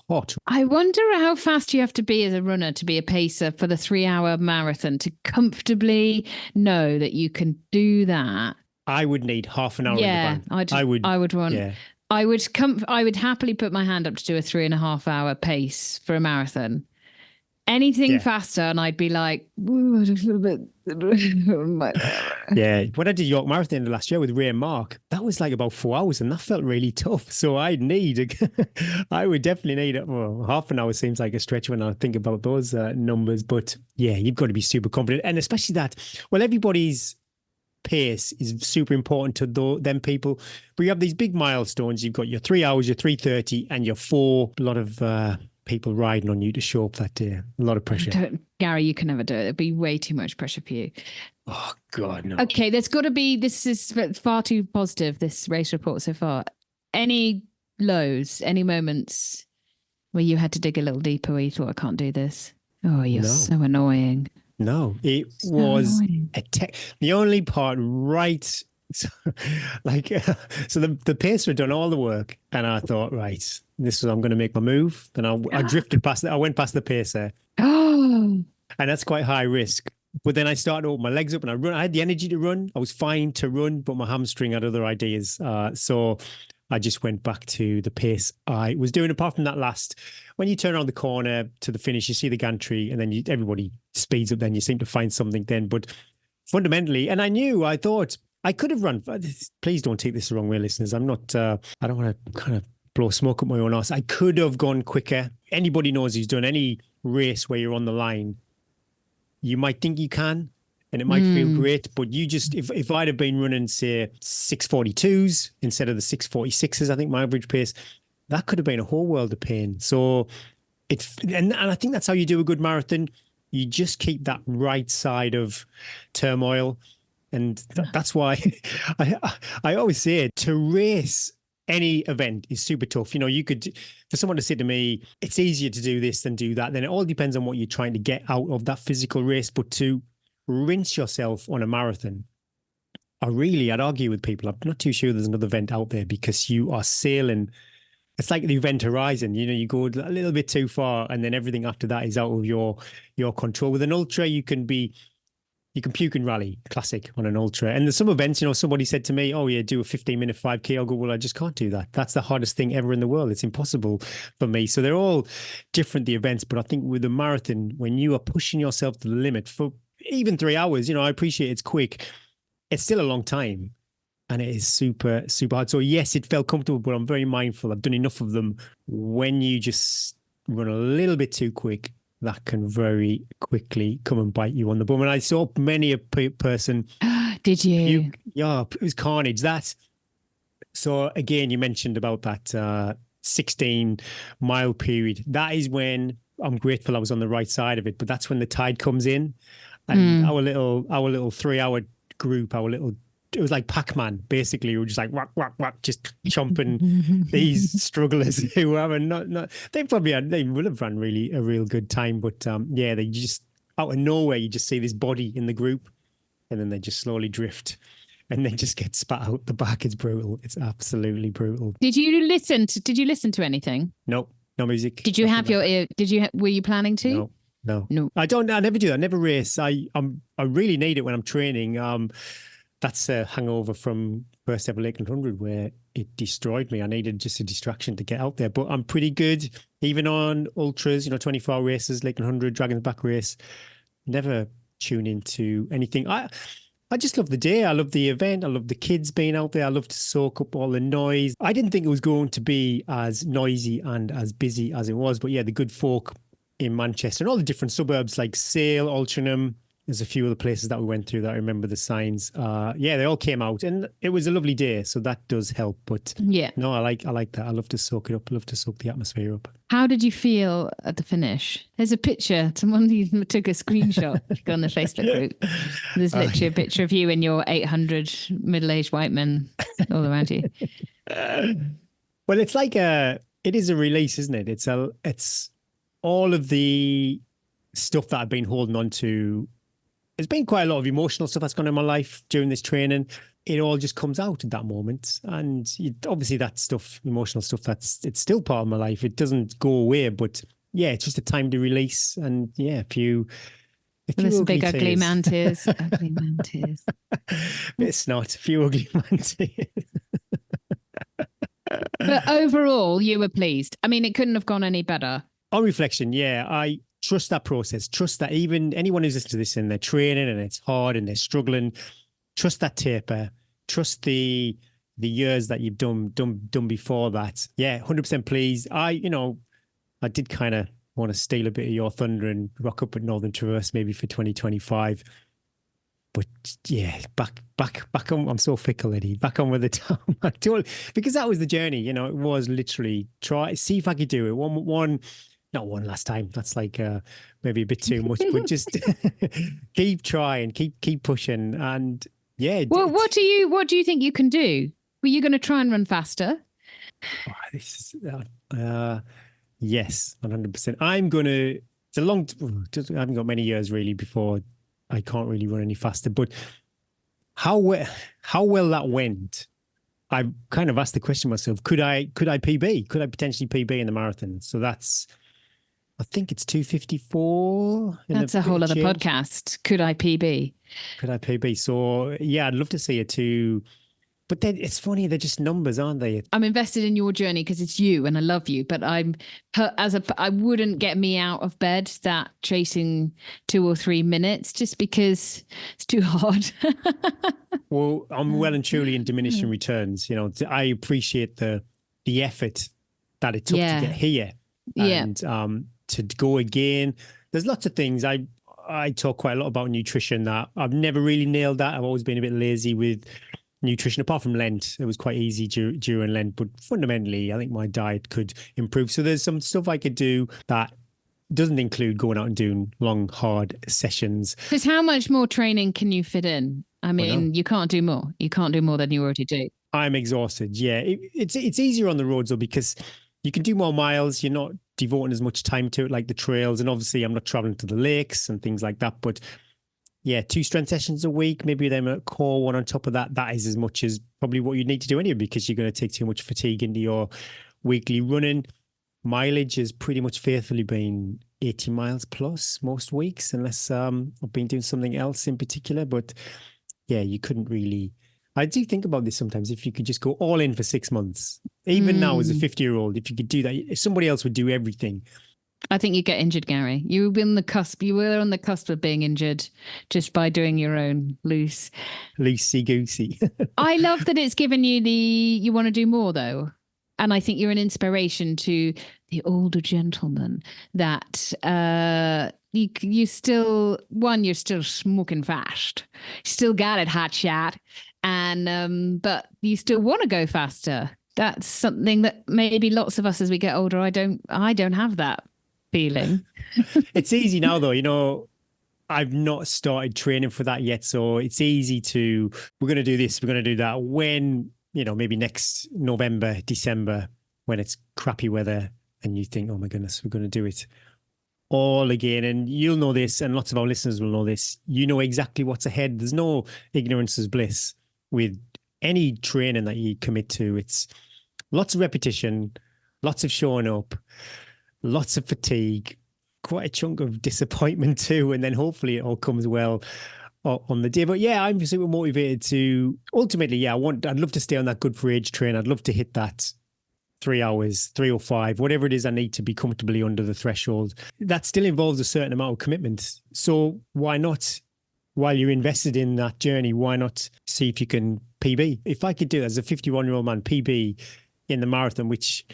hot. I wonder how fast you have to be as a runner to be a pacer for the 3 hour marathon to comfortably know that you can do that. I would need half an hour in the bank. I would want. Yeah. I would happily put my hand up to do a 3.5 hour pace for a marathon. Anything faster, and I'd be like, ooh, just a little bit. Yeah, when I did York Marathon last year with Ray and Mark, that was like about 4 hours, and that felt really tough. So I would definitely need half an hour. Seems like a stretch when I think about those numbers, but yeah, you've got to be super confident, and especially that. Well, everybody's pace is super important to them people. But you have these big milestones. You've got your 3 hours, your 3:30, and your 4. A lot of people riding on you to show up that day. A lot of pressure. Gary, you can never do it. It'd be way too much pressure for you. Oh, God, no. Okay, there's got to be, this is far too positive, this race report so far. Any lows, any moments where you had to dig a little deeper where you thought, I can't do this? Oh, you're so annoying. No, it was the only part right. So the pacer had done all the work, and I thought, right, I'm going to make my move. And I drifted past it. I went past the pacer. Oh, and that's quite high risk. But then I started to open my legs up and I run. I had the energy to run. I was fine to run, but my hamstring had other ideas. So I just went back to the pace I was doing. Apart from that when you turn around the corner to the finish, you see the gantry, and then everybody speeds up. Then you seem to find something then. But fundamentally, and I thought I could have run. Please don't take this the wrong way, listeners. I'm not. I don't want to kind of blow smoke up my own arse. I could have gone quicker. Anybody knows who's done any race where you're on the line, you might think you can, and it might feel great, but you just, if I'd have been running, say, 6:42s instead of the 6:46s, I think my average pace, that could have been a whole world of pain. So and I think that's how you do a good marathon. You just keep that right side of turmoil. And that's why I always say to race any event is super tough. You know, for someone to say to me, it's easier to do this than do that, then it all depends on what you're trying to get out of that physical race. But to rinse yourself on a marathon, I'd argue with people. I'm not too sure there's another event out there, because you are sailing. It's like the event horizon. You know, you go a little bit too far, and then everything after that is out of your control. With an ultra, you can puke and rally, classic on an ultra. And there's some events, you know, somebody said to me, oh yeah, do a 15-minute 5K. I'll go, well, I just can't do that. That's the hardest thing ever in the world. It's impossible for me. So they're all different, the events. But I think with a marathon, when you are pushing yourself to the limit for even 3 hours, you know, I appreciate it's quick. It's still a long time. And it is super, super hard. So yes, it felt comfortable, but I'm very mindful. I've done enough of them. When you just run a little bit too quick, that can very quickly come and bite you on the bum. And I saw many a person. Did you? Yeah, it was carnage. So again, you mentioned about that 16-mile period. That is when I'm grateful I was on the right side of it. But that's when the tide comes in, and our little 3 hour group, it was like Pac-Man, basically. We were just like whack, whack, whack, just chomping these strugglers who haven't they would have run a real good time, but they just out of nowhere you just see this body in the group, and then they just slowly drift and then just get spat out the back. It's brutal. It's absolutely brutal. Did you listen to anything? No music. Did you have your ear? Were you planning to? No. I never do that. I never race. I really need it when I'm training. That's a hangover from first ever Lakeland 100 where it destroyed me. I needed just a distraction to get out there, but I'm pretty good even on ultras, 24-hour races, Lakeland 100, Dragon's Back race. Never tune into anything. I just love the day. I love the event. I love the kids being out there. I love to soak up all the noise. I didn't think it was going to be as noisy and as busy as it was, but yeah, the good folk in Manchester and all the different suburbs like Sale, Altrincham. There's a few other places that we went through that I remember the signs. They all came out and it was a lovely day. So that does help. But yeah, no, I like that. I love to soak it up. I love to soak the atmosphere up. How did you feel at the finish? There's a picture. Someone took a scridshot on the Facebook group. There's literally a picture of you and your 800 middle-aged white men all around you. Well, it's like it is a release, isn't it? It's all of the stuff that I've been holding on to. There's been quite a lot of emotional stuff that's gone in my life during this training. It all just comes out at that moment. And obviously that stuff, emotional stuff, it's still part of my life. It doesn't go away, but yeah, it's just a time to release. And yeah, if you there's big ugly man tears. Ugly man tears. It's not a few ugly man tears. But overall, you were pleased. I mean, it couldn't have gone any better. On reflection, yeah, I trust that process. Trust that even anyone who's listening to this and they're training and it's hard and they're struggling, trust that taper. Trust the years that you've done before that. Yeah, 100% pleased. I did kind of want to steal a bit of your thunder and rock up at Northern Traverse maybe for 2025. But yeah, back on. I'm so fickle, Eddie. Back on with the tarmac, because that was the journey. It was literally see if I could do it. Not one last time. That's like maybe a bit too much, but just keep trying, keep pushing, and yeah. Well, what do you think you can do? Were you going to try and run faster? This is yes, 100%. I'm gonna. It's a long. I haven't got many years really before I can't really run any faster. But how well that went, I kind of asked the question myself: Could I PB? Could I potentially PB in the marathon? So I think it's 2:54. That's a whole other podcast. Could I PB? Could I PB? So yeah, I'd love to see it too. But then it's funny, they're just numbers, aren't they? I'm invested in your journey because it's you and I love you. But I wouldn't get me out of bed that chasing 2 or 3 minutes just because it's too hard. Well, I'm well and truly in diminishing returns. I appreciate the effort that it took to get here. And to go again. There's lots of things. I talk quite a lot about nutrition that I've never really nailed that. I've always been a bit lazy with nutrition, apart from Lent. It was quite easy during Lent, but fundamentally, I think my diet could improve. So there's some stuff I could do that doesn't include going out and doing long, hard sessions. Because how much more training can you fit in? I mean, you can't do more. You can't do more than you already do. I'm exhausted. Yeah, it's easier on the roads though because you can do more miles. You're not devoting as much time to it like the trails, and obviously I'm not traveling to the lakes and things like that. But yeah, 2 strength sessions a week, maybe then a core one on top of that. That is as much as probably what you need to do anyway, because you're going to take too much fatigue into your weekly running. Mileage has pretty much faithfully been 80 miles plus most weeks, unless I've been doing something else in particular. But yeah, you couldn't really. I do think about this sometimes. If you could just go all in for 6 months, even now as a 50-year-old, if you could do that, if somebody else would do everything. I think you get injured, Gary. You were on the cusp. You were on the cusp of being injured just by doing your own loosey-goosey. I love that it's given you you want to do more though. And I think you're an inspiration to the older gentleman that you're still smoking fast. You still got it, hot shot. And but you still want to go faster. That's something that maybe lots of us as we get older, I don't have that feeling. It's easy now though, I've not started training for that yet. So it's easy we're going to do this, we're going to do that. When, maybe next November, December, when it's crappy weather and you think, oh my goodness, we're going to do it all again. And you'll know this, and lots of our listeners will know this. You know exactly what's ahead. There's no ignorance is bliss. with any training that you commit to. It's lots of repetition, lots of showing up, lots of fatigue, quite a chunk of disappointment too, and then hopefully it all comes well on the day. But yeah, I'm super motivated to ultimately, yeah, I'd love to stay on that good for age train. I'd love to hit that 3 hours, 305, whatever it is I need to be comfortably under the threshold. That still involves a certain amount of commitment. So why not, while you're invested in that journey, why not see if you can PB? If I could do it as a 51-year-old man, PB in the marathon, which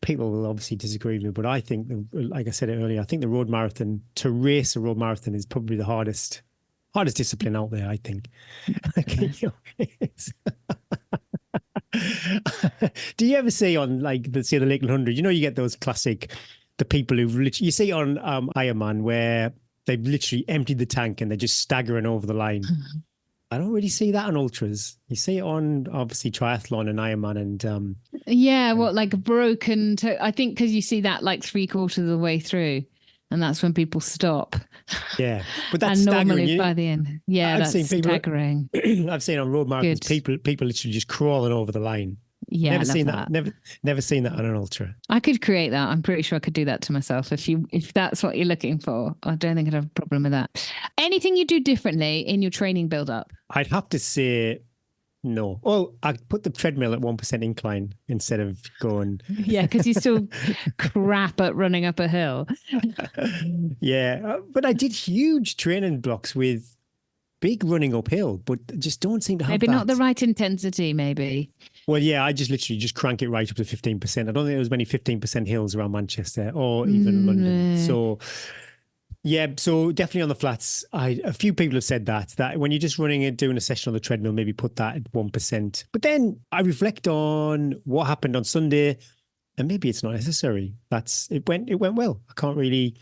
people will obviously disagree with me, but I think, like I said earlier, I think the road marathon, to race a road marathon is probably the hardest discipline out there, I think. Do you ever see on like the Lakeland 100, you get those classic, the people who've literally, you see on Ironman where they've literally emptied the tank and they're just staggering over the line. I don't really see that on ultras. You see it on obviously triathlon and Ironman and like a broken I think because you see that like 3/4 of the way through, and that's when people stop. Yeah, but that's and staggering. Normally by the end, that's staggering. I've seen on road marathons people literally just crawling over the line. Yeah, never seen that. Never seen that on an ultra. I could create that. I'm pretty sure I could do that to myself if that's what you're looking for. I don't think I'd have a problem with that. Anything you do differently in your training build up? I'd have to say no. Oh, I'd put the treadmill at 1% incline instead of going. Yeah, because you're still crap at running up a hill. Yeah, but I did huge training blocks with big running uphill, but just don't seem to have maybe that. Not the right intensity, maybe. Well, yeah, I just literally just crank it right up to 15%. I don't think there was many 15% hills around Manchester or even London. So yeah, so definitely on the flats. A few people have said that when you're just running and doing a session on the treadmill, maybe put that at 1%. But then I reflect on what happened on Sunday, and maybe it's not necessary. It went well. I can't really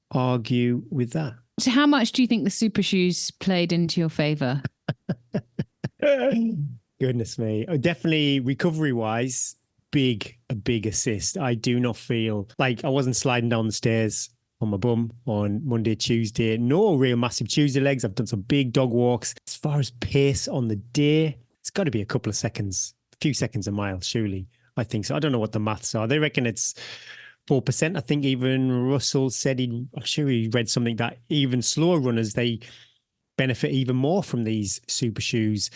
argue with that. So how much do you think the super shoes played into your favor? Goodness me. Definitely recovery-wise, a big assist. I do not feel like I wasn't sliding down the stairs on my bum on Monday, Tuesday. No real massive Tuesday legs. I've done some big dog walks. As far as pace on the day, it's got to be a couple of seconds, a few seconds a mile, surely. I think so. I don't know what the maths are. They reckon it's 4%. I think even Russell said I'm sure he read something that even slower runners, they benefit even more from these super shoes.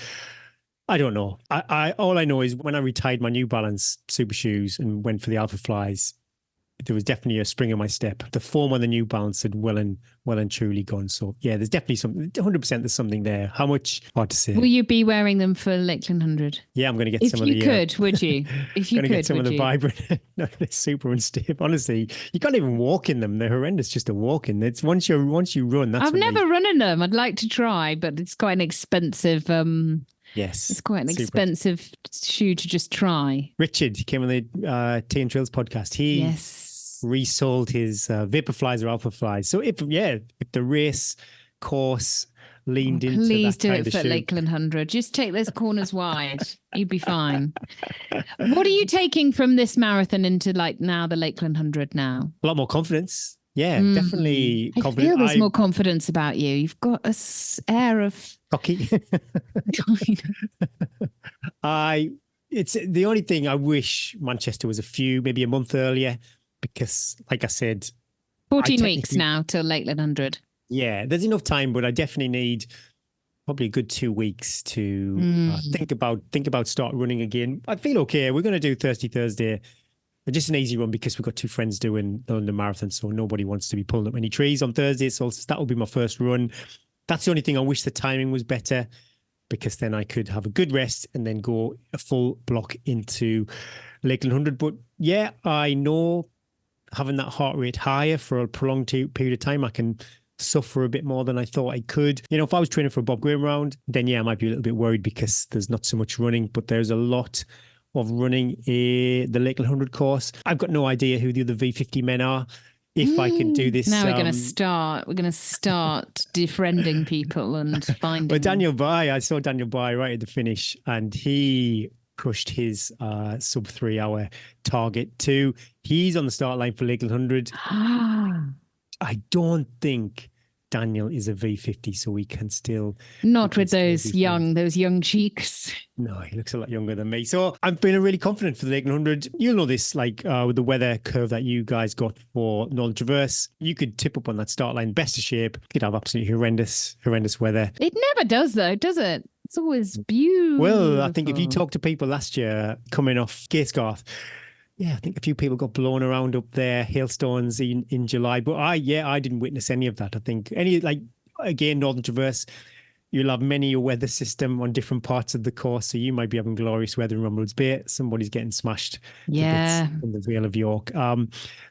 I don't know. All I know is when I retired my New Balance super shoes and went for the Alpha Flies, there was definitely a spring in my step. The form on the New Balance had well and truly gone. So yeah, there's definitely 100% there's something there. How much? Hard to say. Will you be wearing them for Lakeland 100? Yeah, I'm going to get some of the... If you could, would you? If you could, get some of the vibrant... No, they're super unstable. Honestly, you can't even walk in them. They're horrendous just to walk in. It's once you run, that's... I've never run in them. I'd like to try, but it's quite an expensive... Yes. It's quite an expensive shoe to just try. Richard came on the Tea and Trails podcast. He resold his Vaporflies or Alpha Flies. So if the race course leaned into that kind of shoe. Please do it for Lakeland 100. Just take those corners wide. You'd be fine. What are you taking from this marathon into like now the Lakeland 100 now? A lot more confidence. Yeah, definitely confident. I feel there's more confidence about you. You've got a air of... cocky. It's the only thing I wish Manchester was maybe a month earlier, because like I said, 14 weeks now till Lakeland 100. Yeah, there's enough time, but I definitely need probably a good 2 weeks to think about start running again. I feel okay. We're going to do Thursday. Just an easy run because we've got two friends doing the London Marathon, so nobody wants to be pulling up any trees on Thursday. So that will be my first run. That's the only thing I wish the timing was better, because then I could have a good rest and then go a full block into Lakeland 100. But yeah, I know having that heart rate higher for a prolonged period of time, I can suffer a bit more than I thought I could. If I was training for a Bob Graham round, then yeah, I might be a little bit worried because there's not so much running, but there's a lot of running the Lakeland 100 course. I've got no idea who the other V50 men are. If I can do this... Now we're going to start defriending people and finding... Well, I saw Daniel Bai right at the finish, and he pushed his sub 3 hour target too. He's on the start line for Lakeland 100. I don't think Daniel is a V50, so we can still... Not with those young cheeks. No, he looks a lot younger than me. So I'm feeling really confident for the Lake 100. You'll know this, like with the weather curve that you guys got for Northern Traverse, you could tip up on that start line, best of shape. You could have absolutely horrendous weather. It never does, though, does it? It's always beautiful. Well, I think if you talk to people last year coming off Gayscarth, I think a few people got blown around up there, hailstones in July. But I didn't witness any of that. I think again, Northern Traverse, you'll have many a weather system on different parts of the course. So you might be having glorious weather in Rumroads Bay. Somebody's getting smashed to bits in the Vale of York.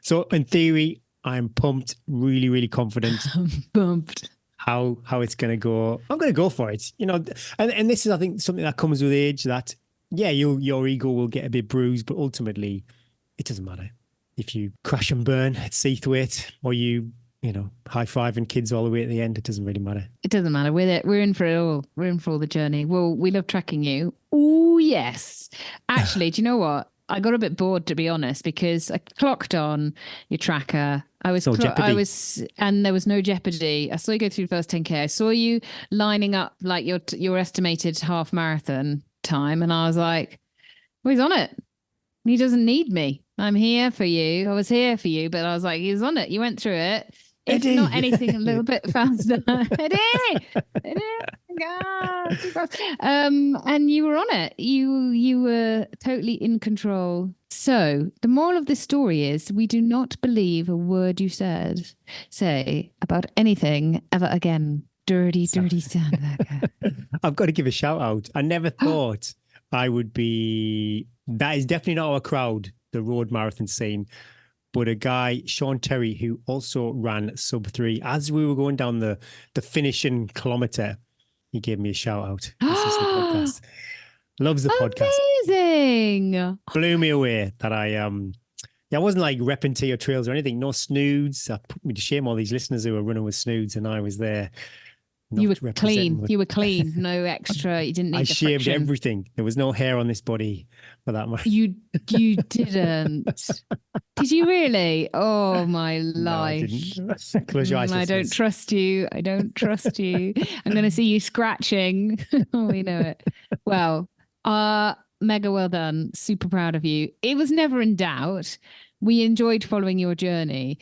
So in theory, I'm pumped, really, really confident. I'm pumped. How it's going to go. I'm going to go for it. And this is, I think, something that comes with age that, your ego will get a bit bruised, but ultimately it doesn't matter. If you crash and burn at Thwaites or you high-fiving kids all the way at the end, it doesn't really matter. It doesn't matter. We're in for it all. We're in for all the journey. Well, we love tracking you. Oh, yes. Actually, do you know what? I got a bit bored, to be honest, because I clocked on your tracker. And there was no jeopardy. I saw you go through the first 10K. I saw you lining up like your estimated half marathon time. And I was like, well, he's on it. He doesn't need me. I'm here for you. I was here for you, but I was like, he's on it. You went through it. If Eddie. Not anything a little bit faster. Eddie! And you were on it. You were totally in control. So the moral of this story is we do not believe a word you say about anything ever again. Dirty Sandbagger. I've got to give a shout out. I never thought I would be... That is definitely not our crowd, the road marathon scene. But a guy, Sean Terry, who also ran sub 3, as we were going down the finishing kilometre, he gave me a shout out. This is the podcast. Loves the podcast. Amazing. Blew me away that I wasn't like repping to your trails or anything. No snoods. That put me to shame, all these listeners who were running with snoods, and I was there. You were clean. You were clean. No extra. You didn't need. I shaved everything. There was no hair on this body for that much. You didn't. Did you really? Oh my life! No, I didn't. Close your eyes. I don't trust you. I don't trust you. I'm going to see you scratching. We know it. Well, mega well done. Super proud of you. It was never in doubt. We enjoyed following your journey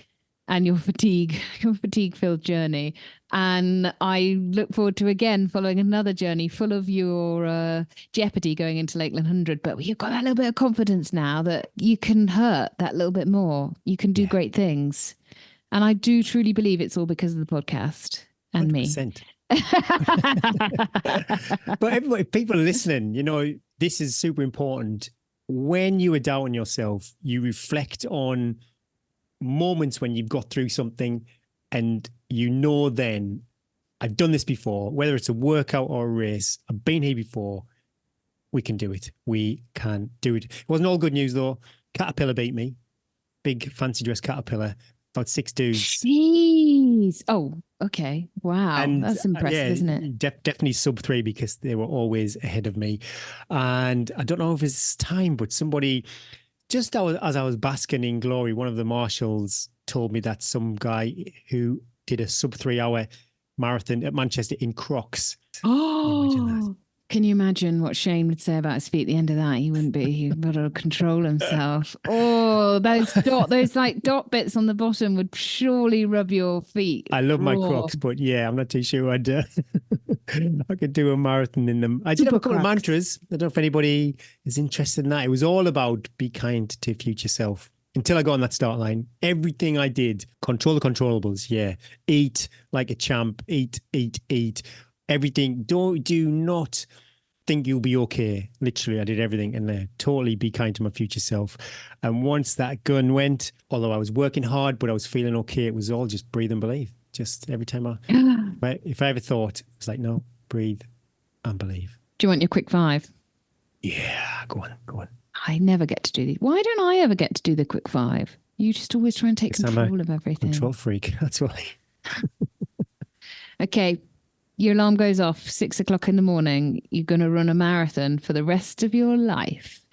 and your fatigue-filled journey. And I look forward to, again, following another journey full of your jeopardy going into Lake 100. But you've got that little bit of confidence now that you can hurt that little bit more. You can do great things. And I do truly believe it's all because of the podcast and 100%. Me. But everybody, people listening, this is super important. When you are doubting yourself, you reflect on moments when you've got through something and then I've done this before, whether it's a workout or a race, I've been here before, we can do it. We can do it. It wasn't all good news though. Caterpillar beat me. Big fancy dress Caterpillar, about 6 dudes. Jeez. Oh, okay. Wow. And that's impressive, isn't it? Definitely sub 3 because they were always ahead of me. And I don't know if it's time, but somebody... Just as I was basking in glory, one of the marshals told me that some guy who did a sub 3 hour marathon at Manchester in Crocs. Oh, can you imagine what Shane would say about his feet at the end of that? He wouldn't be. He'd better control himself. Oh, those dot bits on the bottom would surely rub your feet. I love my Crocs, but I'm not too sure I'd. I could do a marathon in them. I did have a couple of mantras. I don't know if anybody is interested in that. It was all about be kind to your future self. Until I got on that start line, everything I did, control the controllables. Eat like a champ. Eat. Everything. Do not think you'll be okay. Literally, I did everything in there. Totally be kind to my future self. And once that gun went, although I was working hard, but I was feeling okay, it was all just breathe and believe. Just every time if I ever thought, it was like, no, breathe and believe. Do you want your quick 5? Yeah, go on. I never get to do these. Why don't I ever get to do the quick 5? You just always try and take control of everything. Control freak, that's why. Okay, your alarm goes off 6 o'clock in the morning. You're going to run a marathon for the rest of your life,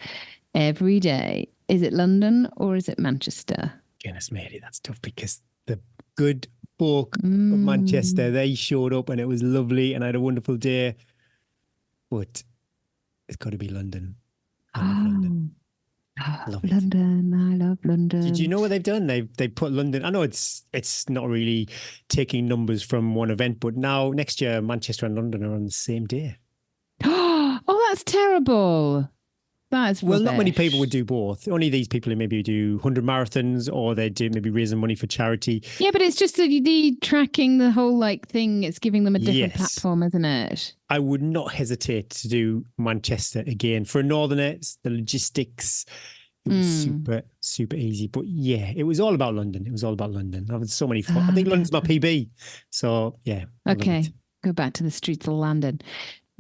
every day. Is it London or is it Manchester? Goodness, matey, that's tough because the good folk of Manchester. They showed up and it was lovely and I had a wonderful day. But it's got to be London. I love London. Love it. London, I love London. Did you know what they've done? They put London. I know it's not really taking numbers from one event, but now next year Manchester and London are on the same day. Oh, that's terrible. That is well, not many people would do both. Only these people who maybe do 100 marathons, or they do maybe raising money for charity. Yeah, but it's just the tracking the whole like thing. It's giving them a different platform, isn't it? I would not hesitate to do Manchester again. For a northerner, it's the logistics. It was super easy. But yeah, it was all about London. It was all about London. I've had so many fun. I think London's my PB. So yeah. Okay. Go back to the streets of London.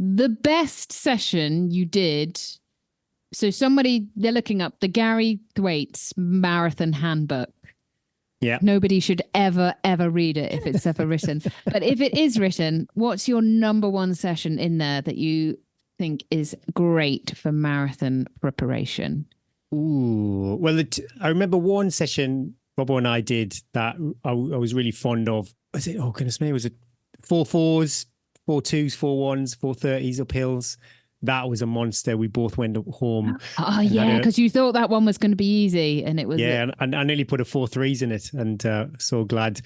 The best session you did. So they're looking up the Gary Thwaites Marathon Handbook. Yeah. Nobody should ever read it if it's ever written. But if it is written, what's your number one session in there that you think is great for marathon preparation? Ooh, well, I remember one session Robbo and I did that I was really fond of. Was it, oh goodness me, was it 4.4s, 4.2s, 4.1s, 4.30s uphills? That was a monster. We both went home. Oh yeah, because you thought that one was going to be easy, and it was. Yeah, and I nearly put a 4.3s in it, and so glad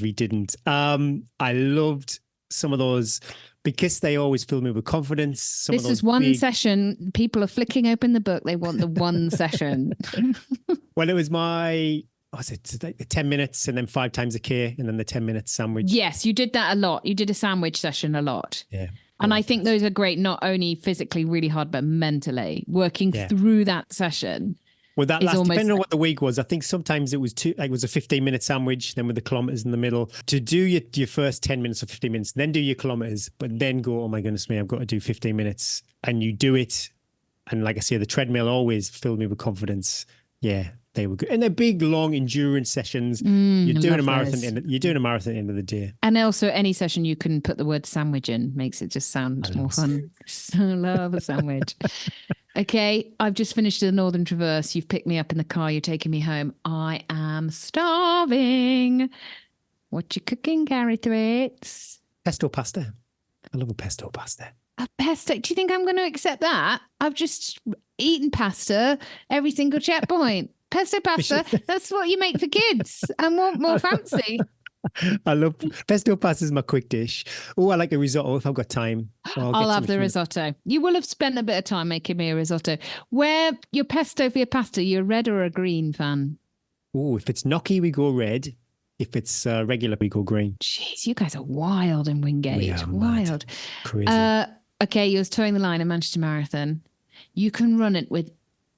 we didn't. I loved some of those because they always fill me with confidence. This is one session. People are flicking open the book. They want the one session. Well, it was the 10 minutes and then 5 times a K and then the 10 minute sandwich. Yes, you did that a lot. You did a sandwich session a lot. Yeah. And I think those are great, not only physically really hard, but mentally working through that session. Well, that last, depending on what the week was, I think sometimes it was it was a 15-minute sandwich, then with the kilometers in the middle. To do your first 10 minutes or 15 minutes, then do your kilometers, but then go, oh my goodness me, I've got to do 15 minutes. And you do it. And like I say, the treadmill always filled me with confidence. Yeah, they were good. And they're big, long endurance sessions. You're doing a marathon. You're doing a marathon at the end of the day. And also any session you can put the word sandwich in makes it just sound more fun. So love a sandwich. Okay, I've just finished the Northern Traverse. You've picked me up in the car. You're taking me home. I am starving. What you cooking, Gary Thwaites? Pesto pasta. I love a pesto pasta. A pesto? Do you think I'm going to accept that? I've just eaten pasta every single checkpoint. Pesto pasta, that's what you make for kids and want more fancy. I love pesto pasta is my quick dish. Oh, I like a risotto if I've got time. I'll have the risotto. You will have spent a bit of time making me a risotto. Where your pesto for your pasta, you're a red or a green fan? Oh, if it's gnocchi, we go red. If it's regular, we go green. Jeez, you guys are wild in Wingate. Wild. Crazy. Okay, you're towing the line at Manchester Marathon. You can run it with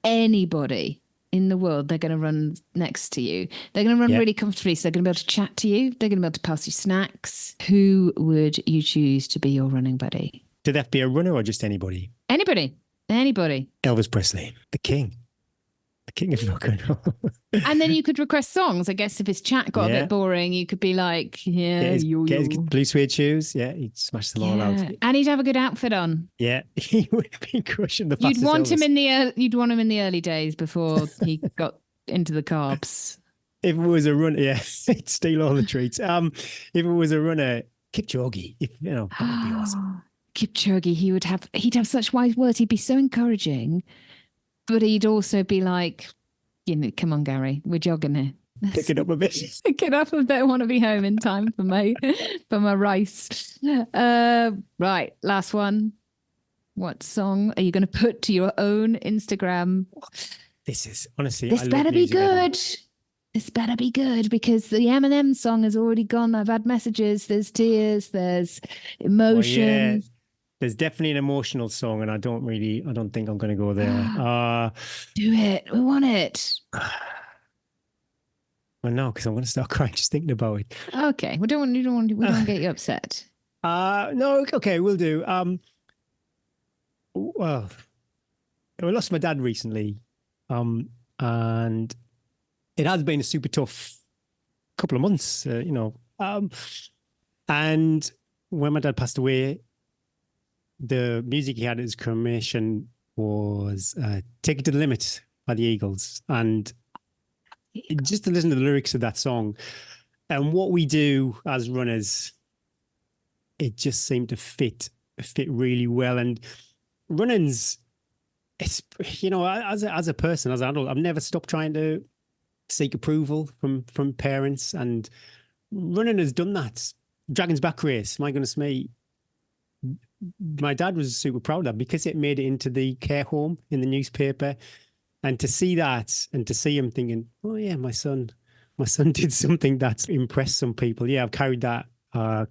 anybody in the world. They're going to run next to you. They're going to run really comfortably. So they're going to be able to chat to you. They're going to be able to pass you snacks. Who would you choose to be your running buddy? Did that be a runner or just anybody? Anybody. Elvis Presley, the king. The king of rock and roll. And then you could request songs. I guess if his chat got a bit boring, you could be like, get his blue suede shoes. Yeah, he'd smash them all out. And he'd have a good outfit on. Yeah, he would be crushing the fastest. You'd want him in the early days before he got into the carbs. If it was a runner, he'd steal all the treats. If it was a runner, Kipchoge, that would be awesome. Kipchoge, he'd have such wise words. He'd be so encouraging. But he'd also be like, come on, Gary, we're jogging here. Pick it up a bit. Pick it up a bit. I want to be home in time for my rice. Right, last one. What song are you going to put to your own Instagram? This is, honestly, This better be good. This better be good because the Eminem song has already gone. I've had messages. There's tears. There's emotions. There's definitely an emotional song, and I don't think I'm going to go there. Do it. We want it. Well, no, because I'm going to start crying just thinking about it. Okay. We don't want to get you upset. No, okay, we'll do. Well, I lost my dad recently, and it has been a super tough couple of months, and when my dad passed away, the music he had at his cremation was Take It to the Limit by the Eagles. And just to listen to the lyrics of that song, And what we do as runners, it just seemed to fit really well. And running's, it's, as a person, as an adult, I've never stopped trying to seek approval from parents, and running has done that. Dragon's Back race, my goodness me, my dad was super proud of that because it made it into the care home in the newspaper. And to see that and to see him thinking, oh yeah, my son did something that's impressed some people. Yeah, I've carried that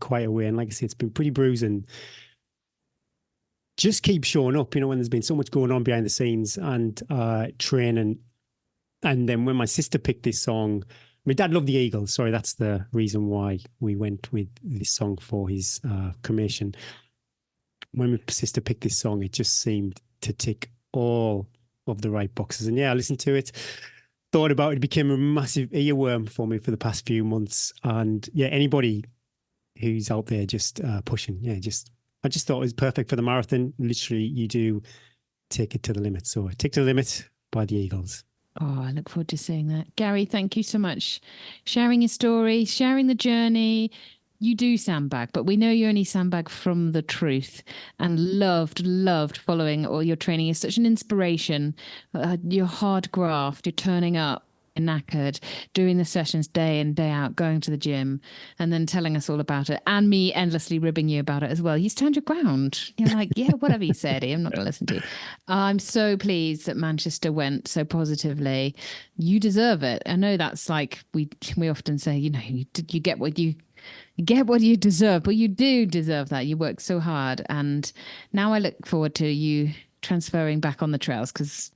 quite a way. And like I said, it's been pretty bruising. Just keep showing up, when there's been so much going on behind the scenes and training. And then when my sister picked this song, my dad loved the Eagles. Sorry, that's the reason why we went with this song for his cremation. When my sister picked this song, it just seemed to tick all of the right boxes. And yeah, I listened to it, thought about it, became a massive earworm for me for the past few months. And yeah, anybody who's out there just pushing, I just thought it was perfect for the marathon. Literally, you do take it to the limit. So Take to the Limit by the Eagles. Oh, I look forward to seeing that. Gary, thank you so much. Sharing your story, sharing the journey. You do sandbag, but we know you only sandbag from the truth, and loved following all your training. Is such an inspiration. Your hard graft, you're turning up, you're knackered, doing the sessions day in, day out, going to the gym, and then telling us all about it, and me endlessly ribbing you about it as well. You stand your ground. You're like, yeah, whatever you said, I'm not going to listen to you. I'm so pleased that Manchester went so positively. You deserve it. I know that's like we often say, you get what you deserve, but you do deserve that. You work so hard. And now I look forward to you transferring back on the trails, because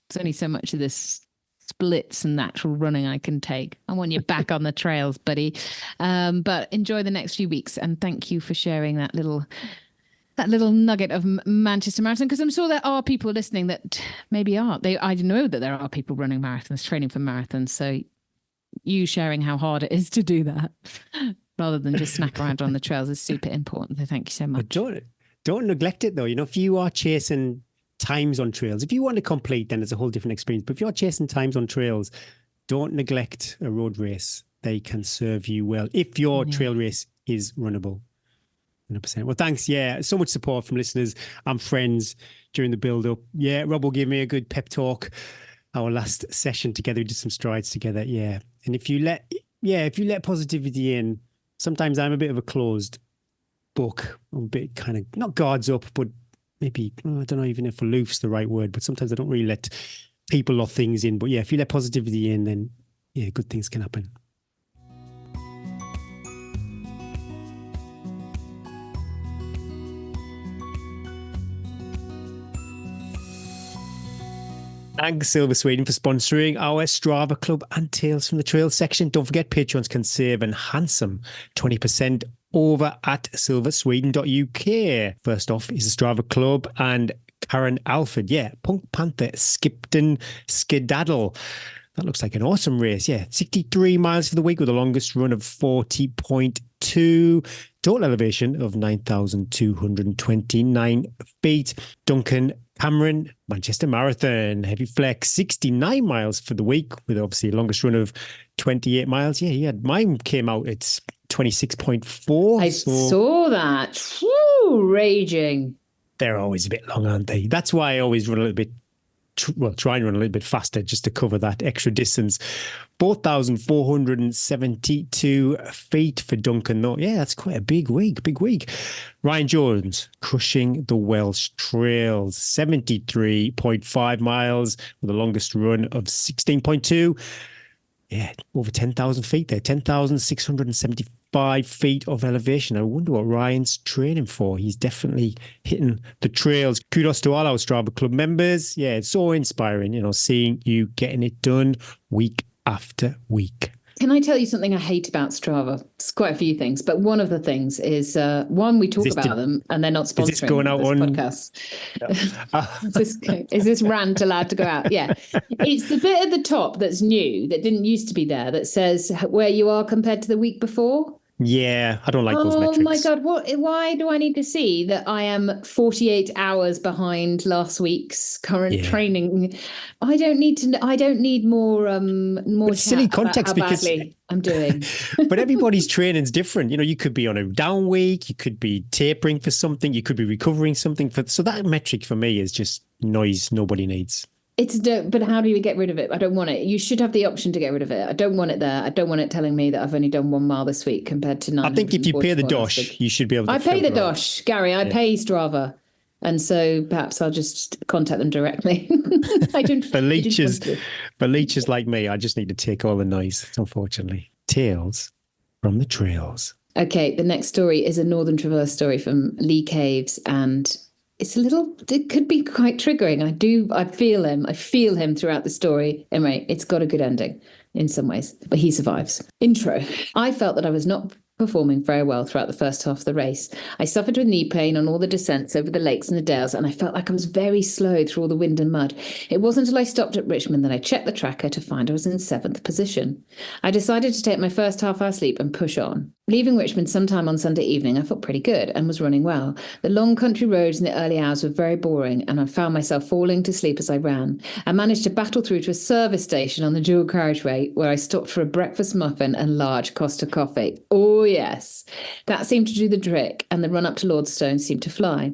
there's only so much of this splits and natural running I can take. I want you back on the trails, buddy. But enjoy the next few weeks. And thank you for sharing that little nugget of Manchester Marathon, because I'm sure there are people listening that maybe aren't. I know that there are people running marathons, training for marathons. So you sharing how hard it is to do that rather than just snack around on the trails is super important. So thank you so much. But don't neglect it though. If you are chasing times on trails, if you want to complete, then it's a whole different experience. But if you're chasing times on trails, don't neglect a road race. They can serve you well if your trail race is runnable. 100%. Well, thanks. Yeah, so much support from listeners and friends during the build-up. Yeah, Rob will give me a good pep talk. Our last session together, we did some strides together. Yeah, and if you let positivity in, sometimes I'm a bit of a closed book. I'm a bit kind of not guards up, but maybe I don't know even if aloof's the right word. But sometimes I don't really let people or things in. But yeah, if you let positivity in, then yeah, good things can happen. Thanks, Silver Sweden, for sponsoring our Strava Club and Tales from the Trail section. Don't forget, patrons can save an handsome 20% over at silversweden.uk. First off is the Strava Club and Karen Alford. Yeah, Punk Panther, Skipton Skedaddle. That looks like an awesome race. Yeah, 63 miles for the week with the longest run of 40.2. Total elevation of 9,229 feet. Duncan Cameron, Manchester Marathon, heavy flex, 69 miles for the week with obviously a longest run of 28 miles. Yeah, mine came out at 26.4. I saw that. Woo, raging. They're always a bit long, aren't they? That's why I always run a little bit, try and run a little bit faster just to cover that extra distance. 4,472 feet for Duncan, though. Yeah, that's quite a big week. Ryan Jones crushing the Welsh Trails, 73.5 miles with the longest run of 16.2. Yeah, over 10,000 feet there, 10,675 feet of elevation. I wonder what Ryan's training for. He's definitely hitting the trails. Kudos to all our Strava Club members. Yeah, it's so inspiring, seeing you getting it done week after week. Can I tell you something I hate about Strava? It's quite a few things, but one of the things is, one, we talk about them and they're not sponsoring this podcast. Is this rant allowed to go out? Yeah. It's the bit at the top that's new, that didn't used to be there, that says where you are compared to the week before. Yeah, I don't like those Oh my metrics. God, why do I need to see that I am 48 hours behind last week's current Yeah. training? I don't need to I don't need more It's silly chat about context how because badly I'm doing. but everybody's training's different. You know, you could be on a down week, you could be tapering for something, you could be recovering something for, so that metric for me is just noise nobody needs. But how do you get rid of it? I don't want it. You should have the option to get rid of it. I don't want it there. I don't want it telling me that I've only done 1 mile this week compared to I think if you pay the 944 last dosh, week. you should be able to I pay the filter out. dosh, Gary. I Yeah. pay Strava. And so perhaps I'll just contact them directly. I didn't For I didn't leeches, want to. for leeches like me, I just need to take all the noise, unfortunately. Tales from the trails. Okay, the next story is a Northern Traverse story from Lee Caves, and it could be quite triggering. I feel him throughout the story. Anyway, it's got a good ending in some ways, but he survives. Intro. I felt that I was not performing very well throughout the first half of the race. I suffered with knee pain on all the descents over the lakes and the dales, and I felt like I was very slow through all the wind and mud. It wasn't until I stopped at Richmond that I checked the tracker to find I was in 7th position. I decided to take my first half-hour sleep and push on. Leaving Richmond sometime on Sunday evening, I felt pretty good and was running well. The long country roads in the early hours were very boring, and I found myself falling to sleep as I ran. I managed to battle through to a service station on the dual carriageway where I stopped for a breakfast muffin and large Costa coffee. Oh, yes. That seemed to do the trick, and the run up to Lordstone seemed to fly.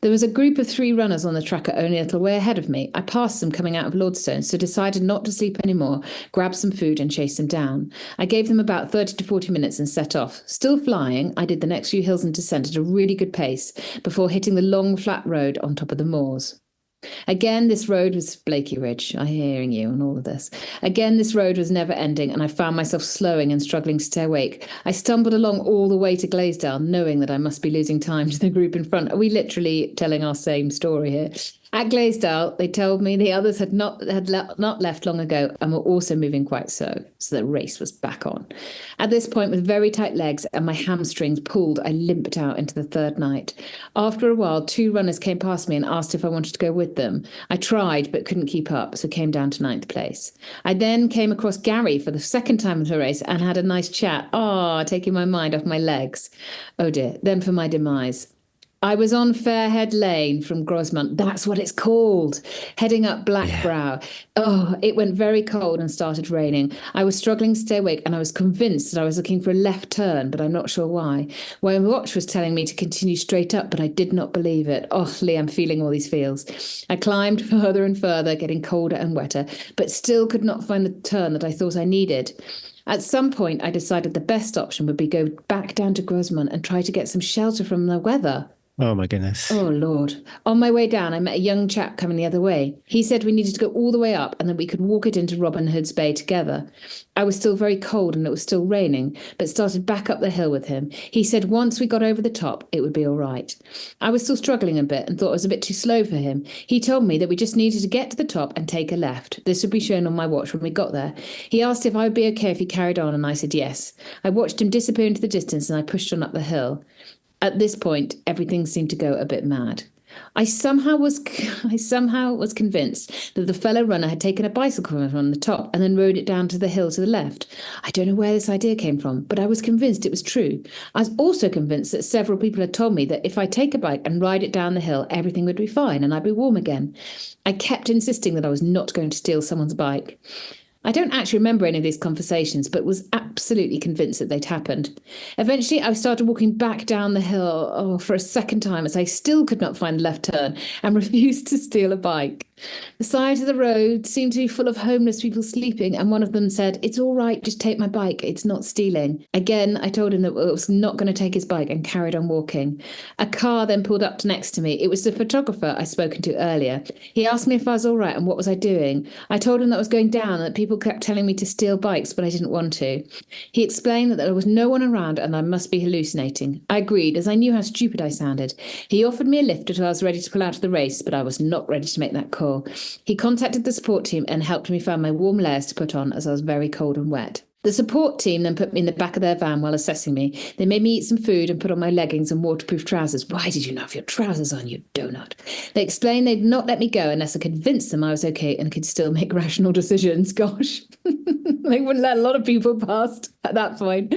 There was a group of 3 runners on the tracker only a little way ahead of me. I passed them coming out of Lordstone, so decided not to sleep anymore, grabbed some food and chased them down. I gave them about 30 to 40 minutes and set off. Still flying, I did the next few hills and descent at a really good pace before hitting the long flat road on top of the moors. Again, this road was Blakey Ridge. I'm hearing you on all of this. Again, this road was never ending, and I found myself slowing and struggling to stay awake. I stumbled along all the way to Glaisdale, knowing that I must be losing time to the group in front. Are we literally telling our same story here? At Glaisdale, they told me the others had not left long ago and were also moving quite slow, so the race was back on. At this point, with very tight legs and my hamstrings pulled, I limped out into the 3rd night. After a while, 2 runners came past me and asked if I wanted to go with them. I tried, but couldn't keep up, so came down to 9th place. I then came across Gary for the 2nd time in the race and had a nice chat. Taking my mind off my legs. Oh dear. Then for my demise. I was on Fairhead Lane from Grosmont. That's what it's called. Heading up Blackbrow. It went very cold and started raining. I was struggling to stay awake and I was convinced that I was looking for a left turn, but I'm not sure why. My watch was telling me to continue straight up, but I did not believe it. Lee, I'm feeling all these feels. I climbed further and further, getting colder and wetter, but still could not find the turn that I thought I needed. At some point, I decided the best option would be go back down to Grosmont and try to get some shelter from the weather. Oh my goodness. Oh, Lord. On my way down, I met a young chap coming the other way. He said we needed to go all the way up and that we could walk it into Robin Hood's Bay together. I was still very cold and it was still raining, but started back up the hill with him. He said once we got over the top, it would be all right. I was still struggling a bit and thought I was a bit too slow for him. He told me that we just needed to get to the top and take a left. This would be shown on my watch when we got there. He asked if I would be okay if he carried on, and I said yes. I watched him disappear into the distance and I pushed on up the hill. At this point, everything seemed to go a bit mad. I somehow was convinced that the fellow runner had taken a bicycle from the top and then rode it down to the hill to the left. I don't know where this idea came from, but I was convinced it was true. I was also convinced that several people had told me that if I take a bike and ride it down the hill, everything would be fine and I'd be warm again. I kept insisting that I was not going to steal someone's bike. I don't actually remember any of these conversations, but was absolutely convinced that they'd happened. Eventually, I started walking back down the hill for a 2nd time as I still could not find the left turn and refused to steal a bike. The side of the road seemed to be full of homeless people sleeping, and one of them said, "It's all right, just take my bike, it's not stealing." Again, I told him that I was not going to take his bike and carried on walking. A car then pulled up next to me. It was the photographer I'd spoken to earlier. He asked me if I was all right and what was I doing. I told him that I was going down and that people kept telling me to steal bikes, but I didn't want to. He explained that there was no one around and I must be hallucinating. I agreed, as I knew how stupid I sounded. He offered me a lift until I was ready to pull out of the race, but I was not ready to make that call. He contacted the support team and helped me find my warm layers to put on as I was very cold and wet. The support team then put me in the back of their van while assessing me. They made me eat some food and put on my leggings and waterproof trousers. Why did you not have your trousers on, you donut? They explained they'd not let me go unless I convinced them I was okay and could still make rational decisions. Gosh, they wouldn't let a lot of people past at that point.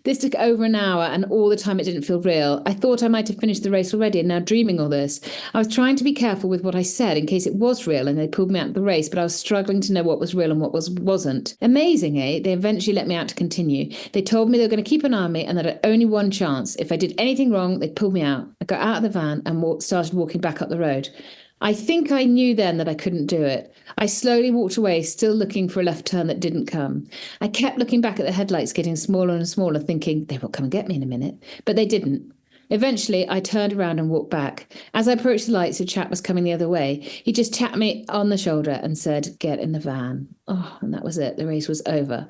This took over an hour, and all the time it didn't feel real. I thought I might have finished the race already and now dreaming all this. I was trying to be careful with what I said in case it was real and they pulled me out of the race, but I was struggling to know what was real and what wasn't. Amazing, eh? They eventually let me out to continue. They told me they were going to keep an eye on me and that I had only one chance. If I did anything wrong, they'd pull me out. I got out of the van and started walking back up the road. I think I knew then that I couldn't do it. I slowly walked away, still looking for a left turn that didn't come. I kept looking back at the headlights, getting smaller and smaller, thinking they will come and get me in a minute. But they didn't. Eventually, I turned around and walked back. As I approached the lights, a chap was coming the other way. He just tapped me on the shoulder and said, "Get in the van." Oh, and that was it. The race was over.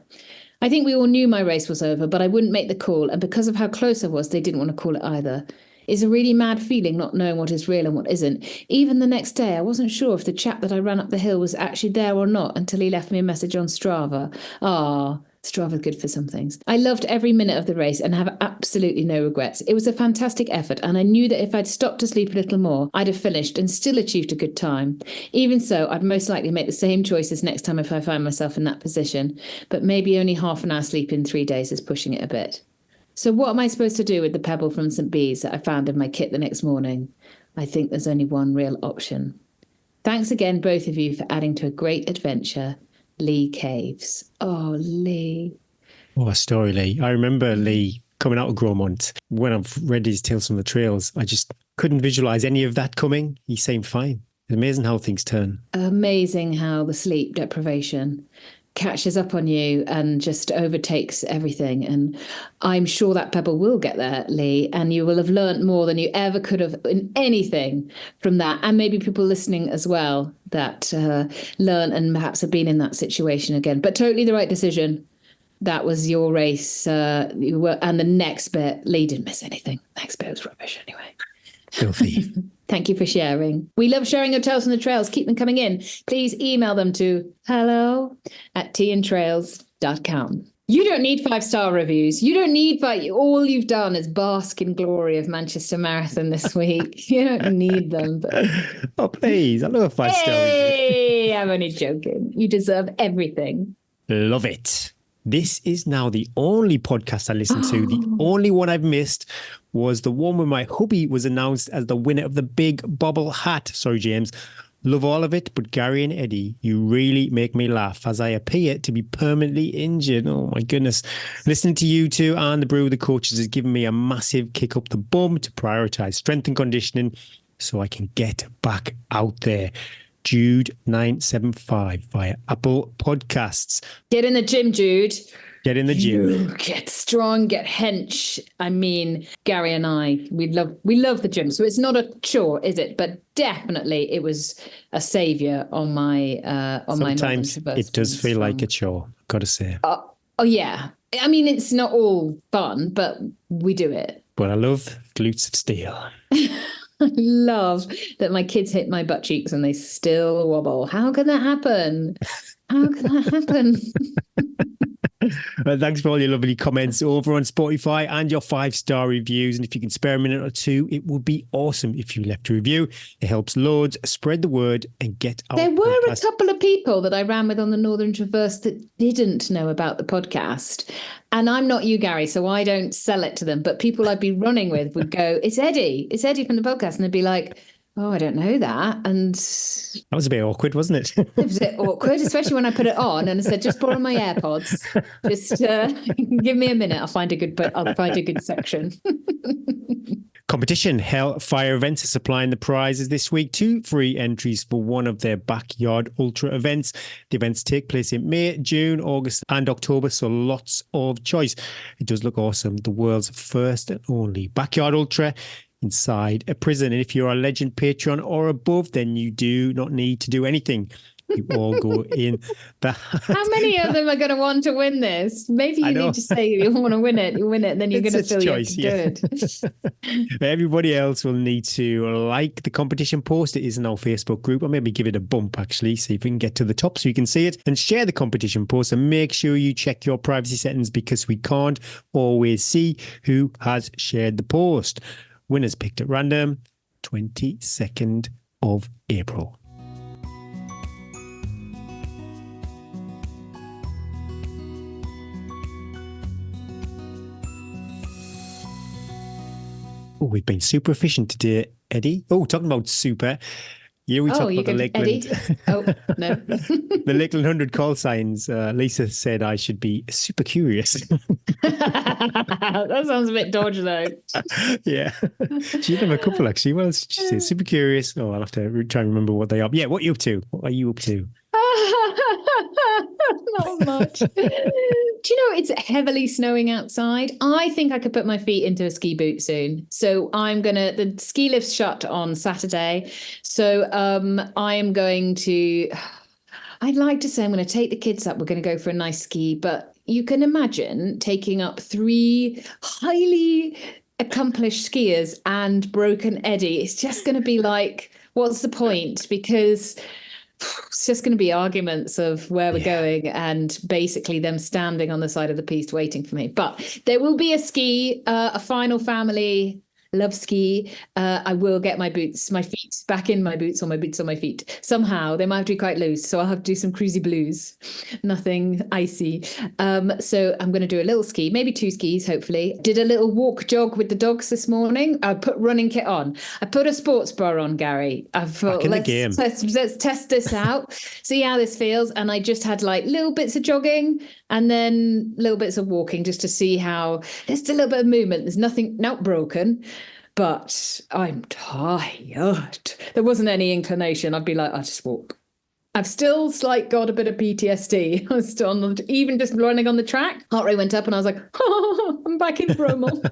I think we all knew my race was over, but I wouldn't make the call. And because of how close I was, they didn't want to call it either. It's a really mad feeling not knowing what is real and what isn't. Even the next day, I wasn't sure if the chap that I ran up the hill was actually there or not until he left me a message on Strava. Strava's good for some things. I loved every minute of the race and have absolutely no regrets. It was a fantastic effort, and I knew that if I'd stopped to sleep a little more, I'd have finished and still achieved a good time. Even so, I'd most likely make the same choices next time if I find myself in that position, but maybe only half an hour sleep in 3 days is pushing it a bit. So what am I supposed to do with the pebble from St. Bees that I found in my kit the next morning? I think there's only one real option. Thanks again, both of you, for adding to a great adventure. Lee Caves. Oh, Lee. What a story, Lee. I remember Lee coming out of Gromont. When I've read his Tales from the Trails, I just couldn't visualise any of that coming. He seemed fine. It's amazing how things turn. Amazing how the sleep deprivation catches up on you and just overtakes everything. And I'm sure that pebble will get there, Lee, and you will have learnt more than you ever could have in anything from that. And maybe people listening as well that learn and perhaps have been in that situation again. But totally the right decision. That was your race. And the next bit, Lee didn't miss anything. Next bit was rubbish anyway. Filthy. Thank you for sharing. We love sharing your tales from the trails. Keep them coming in. Please email them to hello@teaandtrails.com. You don't need 5-star reviews. You don't need all you've done is bask in glory of Manchester Marathon this week. You don't need them. But... Oh, please. I love a 5-star review. Hey, I'm only joking. You deserve everything. Love it. This is now the only podcast I listen to. The only one I've missed was the one where my hubby was announced as the winner of the big bobble hat. Sorry, James. Love all of it, but Gary and Eddie, you really make me laugh as I appear to be permanently injured. Oh my goodness. Listening to you two and the Brew, the coaches, has given me a massive kick up the bum to prioritise strength and conditioning so I can get back out there. Jude 975 via Apple Podcasts. Get in the gym, Jude. Get in the gym. You get strong, get hench. I mean, Gary and I, we love the gym. So it's not a chore, is it? But definitely it was a saviour on my Sometimes it does feel like a chore, gotta say. Oh yeah. I mean, it's not all fun, but we do it. But I love glutes of steel. I love that my kids hit my butt cheeks and they still wobble. How can that happen? How can that happen? Thanks for all your lovely comments over on Spotify and your 5-star reviews. And if you can spare a minute or two, it would be awesome if you left a review. It helps loads spread the word and get our There were podcast. a couple of people that I ran with on the Northern Traverse that didn't know about the podcast. And I'm not you, Gary, so I don't sell it to them. But people I'd be running with would go, "It's Eddie. It's Eddie from the podcast." And they'd be like, "Oh, I don't know that." And that was a bit awkward, wasn't it? it was a bit awkward, especially when I put it on and I said, "Just borrow my AirPods. Just give me a minute. I'll find a good section." Competition. Hellfire Events are supplying the prizes this week. 2 free entries for one of their backyard ultra events. The events take place in May, June, August and October, so lots of choice. It does look awesome. The world's first and only backyard ultra inside a prison. And if you're a legend Patreon or above, then you do not need to do anything. You all go in the hat. How many of them are going to want to win this? Maybe you need to say you want to win it, and then you're going to feel you have to do it. Everybody else will need to like the competition post. It is in our Facebook group, or maybe give it a bump, actually, see if we can get to the top so you can see it, and share the competition post, and make sure you check your privacy settings because we can't always see who has shared the post. Winners picked at random, 22nd of April. Oh, we've been super efficient today, Eddie. Oh, talking about super. Yeah, we talked about the Lakeland. Oh, no. The Lakeland 100 call signs. Lisa said I should be super curious. That sounds a bit dodgy, though. Yeah. She did have a couple, actually. Well, she said super curious. Oh, I'll have to try and remember what they are. Yeah, what are you up to? What are you up to? Not much. Do you know it's heavily snowing outside? I think I could put my feet into a ski boot soon. So the ski lift's shut on Saturday. So I'd like to say I'm going to take the kids up. We're going to go for a nice ski, but you can imagine taking up 3 highly accomplished skiers and broken Eddie. It's just going to be like, what's the point? Because it's just going to be arguments of where we're going and basically them standing on the side of the piste waiting for me. But there will be a ski, a final family love ski. I will get my feet back in my boots, or my boots on my feet. Somehow they might have to be quite loose, so I'll have to do some cruisy blues, nothing icy. So I'm going to do a little ski, maybe 2 skis, hopefully. Did a little walk jog with the dogs this morning. I put running kit on. I put a sports bra on, Gary. I thought, let's test this out, see how this feels. And I just had like little bits of jogging and then little bits of walking just to see how there's a little bit of movement. There's nothing, not broken. But I'm tired. There wasn't any inclination. I'd be like, I'll just walk. I've still got a bit of PTSD. I was still even just running on the track. Heart rate went up and I was like, oh, I'm back in Bromel.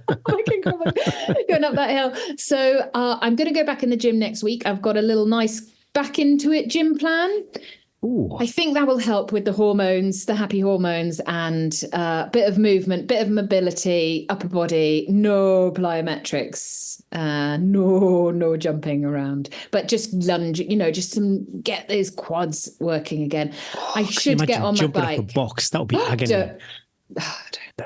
Going up that hill. So I'm going to go back in the gym next week. I've got a little nice back into it gym plan. Ooh. I think that will help with the hormones, the happy hormones, and a bit of movement, bit of mobility, upper body, no plyometrics, no jumping around, but just lunge, just get those quads working again. I should get on my bike. Off a box, that would be agony.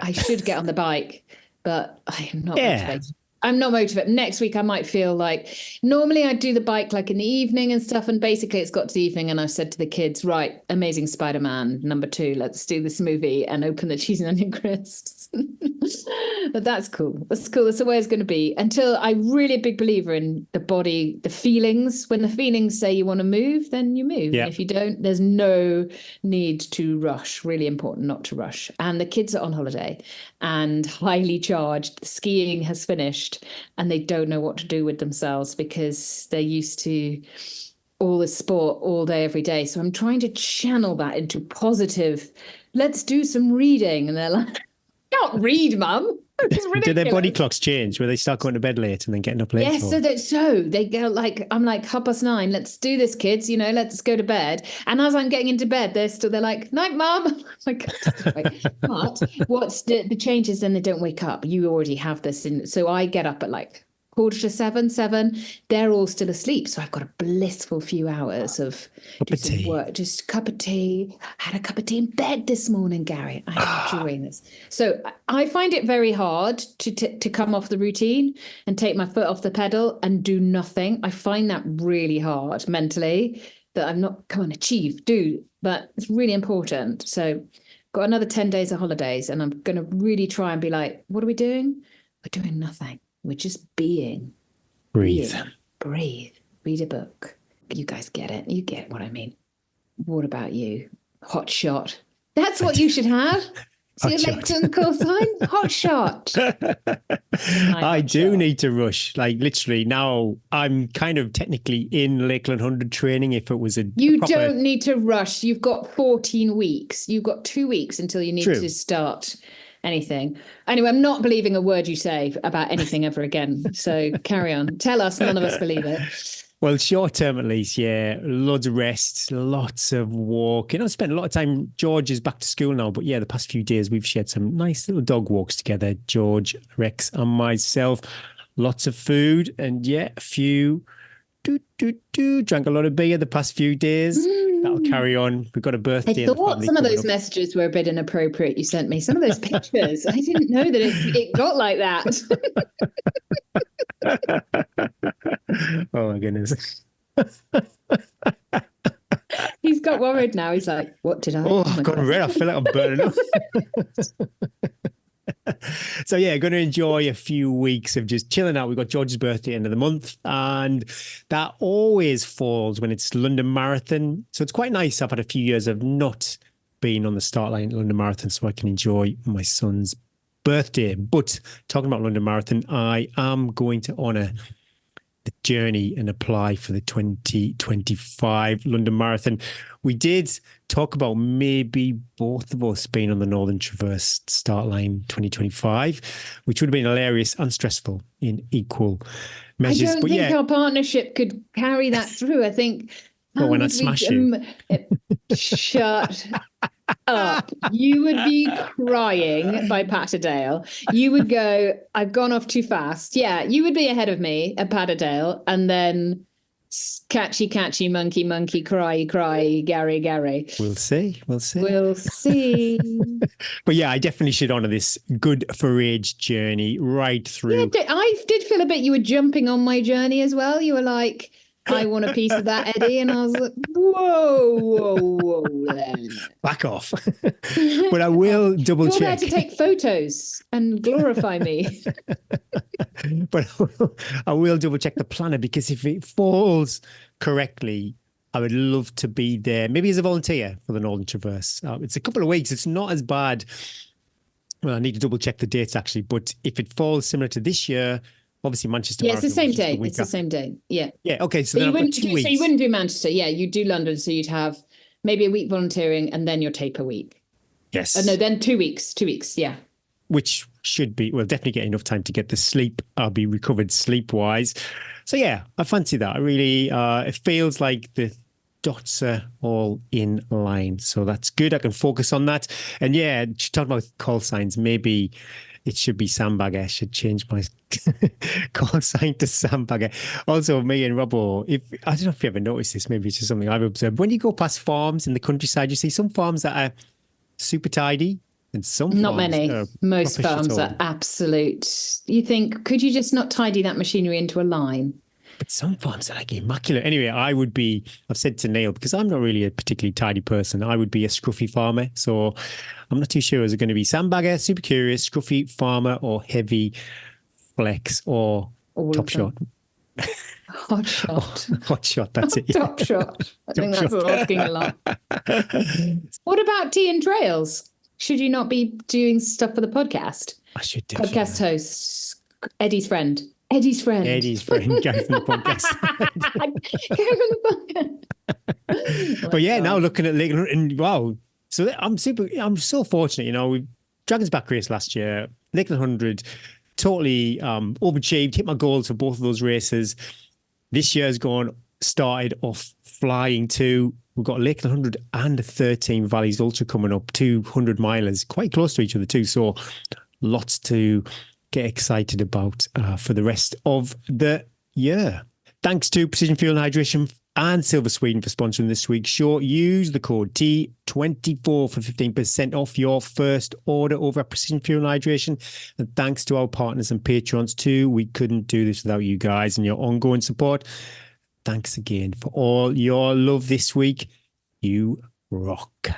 I should get on the bike, but I am not motivated. I'm not motivated. Next week, I might feel like normally I do the bike like in the evening and stuff. And basically it's got to the evening and I've said to the kids, right, Amazing Spider-Man, #2, let's do this movie and open the cheese and onion crisps. But that's cool. That's cool. That's the way it's going to be until I'm really a big believer in the body, the feelings. When the feelings say you want to move, then you move. Yeah. And if you don't, there's no need to rush. Really important not to rush. And the kids are on holiday and highly charged. The skiing has finished and they don't know what to do with themselves because they're used to all the sport all day, every day. So I'm trying to channel that into positive, let's do some reading. And they're like, can't read, Mum. Do their body clocks change where they start going to bed late and then getting up late? Yes, so they go I'm like 9:30, let's do this, kids, let's go to bed. And as I'm getting into bed, they're like, night, Mum. Like, but what's the changes? Then they don't wake up. You already have this in. So I get up at like 6:45, they're all still asleep. So I've got a blissful few hours of work, just a cup of tea. I had a cup of tea in bed this morning, Gary. I'm enjoying this. So I find it very hard to come off the routine and take my foot off the pedal and do nothing. I find that really hard mentally, that I'm not, come on, achieve, do, but it's really important. So got another 10 days of holidays and I'm going to really try and be like, what are we doing? We're doing nothing. We're just being. Breathe. Breathe. Read a book. You guys get it. You get what I mean. What about you? Hot shot. That's what you should have. See a Lakeland call sign? Hot shot. I do need to rush. Like literally now I'm kind of technically in Lakeland 100 training if it was You don't need to rush. You've got 14 weeks. You've got 2 weeks until you need to start anything. Anyway, I'm not believing a word you say about anything ever again. So carry on. Tell us, none of us believe it. Well, short term at least, yeah. Loads of rest, lots of walk. I've spent a lot of time. George is back to school now, but yeah, the past few days we've shared some nice little dog walks together. George, Rex, and myself. Lots of food, and yeah, a few. Drank a lot of beer the past few days. That'll carry on. We've got a birthday. I thought some of those messages were a bit inappropriate. You sent me some of those pictures. I didn't know that it got like that. Oh my goodness. He's got worried now. He's like, what did I? I've gone red. I feel like I'm burning up. So yeah, going to enjoy a few weeks of just chilling out. We've got George's birthday end of the month, and that always falls when it's London Marathon. So it's quite nice. I've had a few years of not being on the start line at London Marathon, so I can enjoy my son's birthday. But talking about London Marathon, I am going to honour the journey and apply for the 2025 London Marathon. We did talk about maybe both of us being on the Northern Traverse start line 2025, which would have been hilarious and stressful in equal measures. I don't think our partnership could carry that through. I think. Well, when I smash you. Shut up. You would be crying by Patterdale. You would go, I've gone off too fast. Yeah, you would be ahead of me at Patterdale, and then catchy, monkey, cry, Gary. We'll see. We'll see. But yeah, I definitely should honour this good for age journey right through. Yeah, I did feel a bit you were jumping on my journey as well. You were like, I want a piece of that, Eddie. And I was like, whoa. Then. Back off. But I will double check. You're there to take photos and glorify me. But I will double check the planner, because if it falls correctly, I would love to be there, maybe as a volunteer for the Northern Traverse. It's a couple of weeks. It's not as bad. Well, I need to double check the dates actually. But if it falls similar to this year, obviously Manchester. Yeah, it's the same day. It's the same day. Yeah. Yeah. Okay. So you wouldn't do. So you wouldn't do Manchester. Yeah, you do London. So you'd have maybe a week volunteering and then your taper week. Yes. No, then 2 weeks. 2 weeks. Yeah. Which should be, well, definitely get enough time to get the sleep. I'll be recovered sleep wise. So yeah, I fancy that. I really. It feels like the dots are all in line. So that's good. I can focus on that. And yeah, talking about call signs, maybe. It should be Sandbagger. I should change my call sign to Sandbagger. Also, me and Robbo, I don't know if you ever noticed this, maybe it's just something I've observed. When you go past farms in the countryside, you see some farms that are super tidy and some not farms many. Most farms are absolute. You think, could you just not tidy that machinery into a line? But some farms are like immaculate. Anyway, I've said to Neil, because I'm not really a particularly tidy person, I would be a scruffy farmer. So I'm not too sure. Is it going to be Sandbagger, Super Curious, Scruffy Farmer, or Heavy Flex, or all Top Shot? Hot Shot. Hot Shot, that's it. Top Shot. I think that's asking a lot. What about Tea and Trails? Should you not be doing stuff for the podcast? I should do. Podcast host, Eddie's friend, Gary from the podcast. Gary from the podcast. But yeah, now looking at Lakeland, and wow. So I'm so fortunate, we've Dragons Back race last year, Lakeland 100, totally overachieved, hit my goals for both of those races. This year's started off flying too. We've got Lakeland 100 and 13 Valleys Ultra coming up, 200 milers, quite close to each other too. So lots to get excited about for the rest of the year. Thanks to Precision Fuel and Hydration and Silver Sweden for sponsoring this week's show. Use the code T24 for 15% off your first order over at Precision Fuel and Hydration. And thanks to our partners and patrons too. We couldn't do this without you guys and your ongoing support. Thanks again for all your love this week. You rock.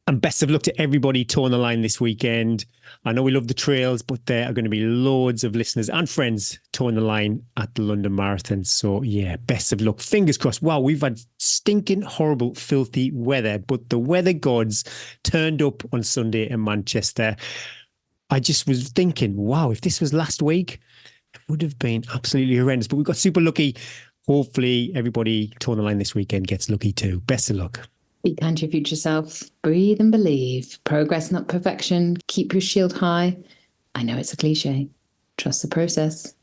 And best of luck to everybody towing the line this weekend. I know we love the trails, but there are going to be loads of listeners and friends towing the line at the London Marathon. So yeah, best of luck. Fingers crossed. Wow, we've had stinking, horrible, filthy weather, but the weather gods turned up on Sunday in Manchester. I just was thinking, wow, if this was last week, it would have been absolutely horrendous. But we got super lucky. Hopefully everybody towing the line this weekend gets lucky too. Best of luck. Be kind to your future self. Breathe and believe. Progress, not perfection. Keep your shield high. I know it's a cliche. Trust the process.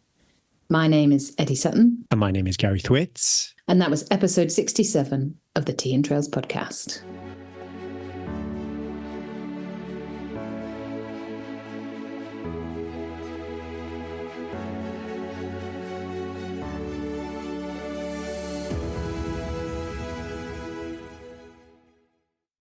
My name is Eddie Sutton. And my name is Gary Thwaites. And that was episode 67 of the Tea and Trails podcast.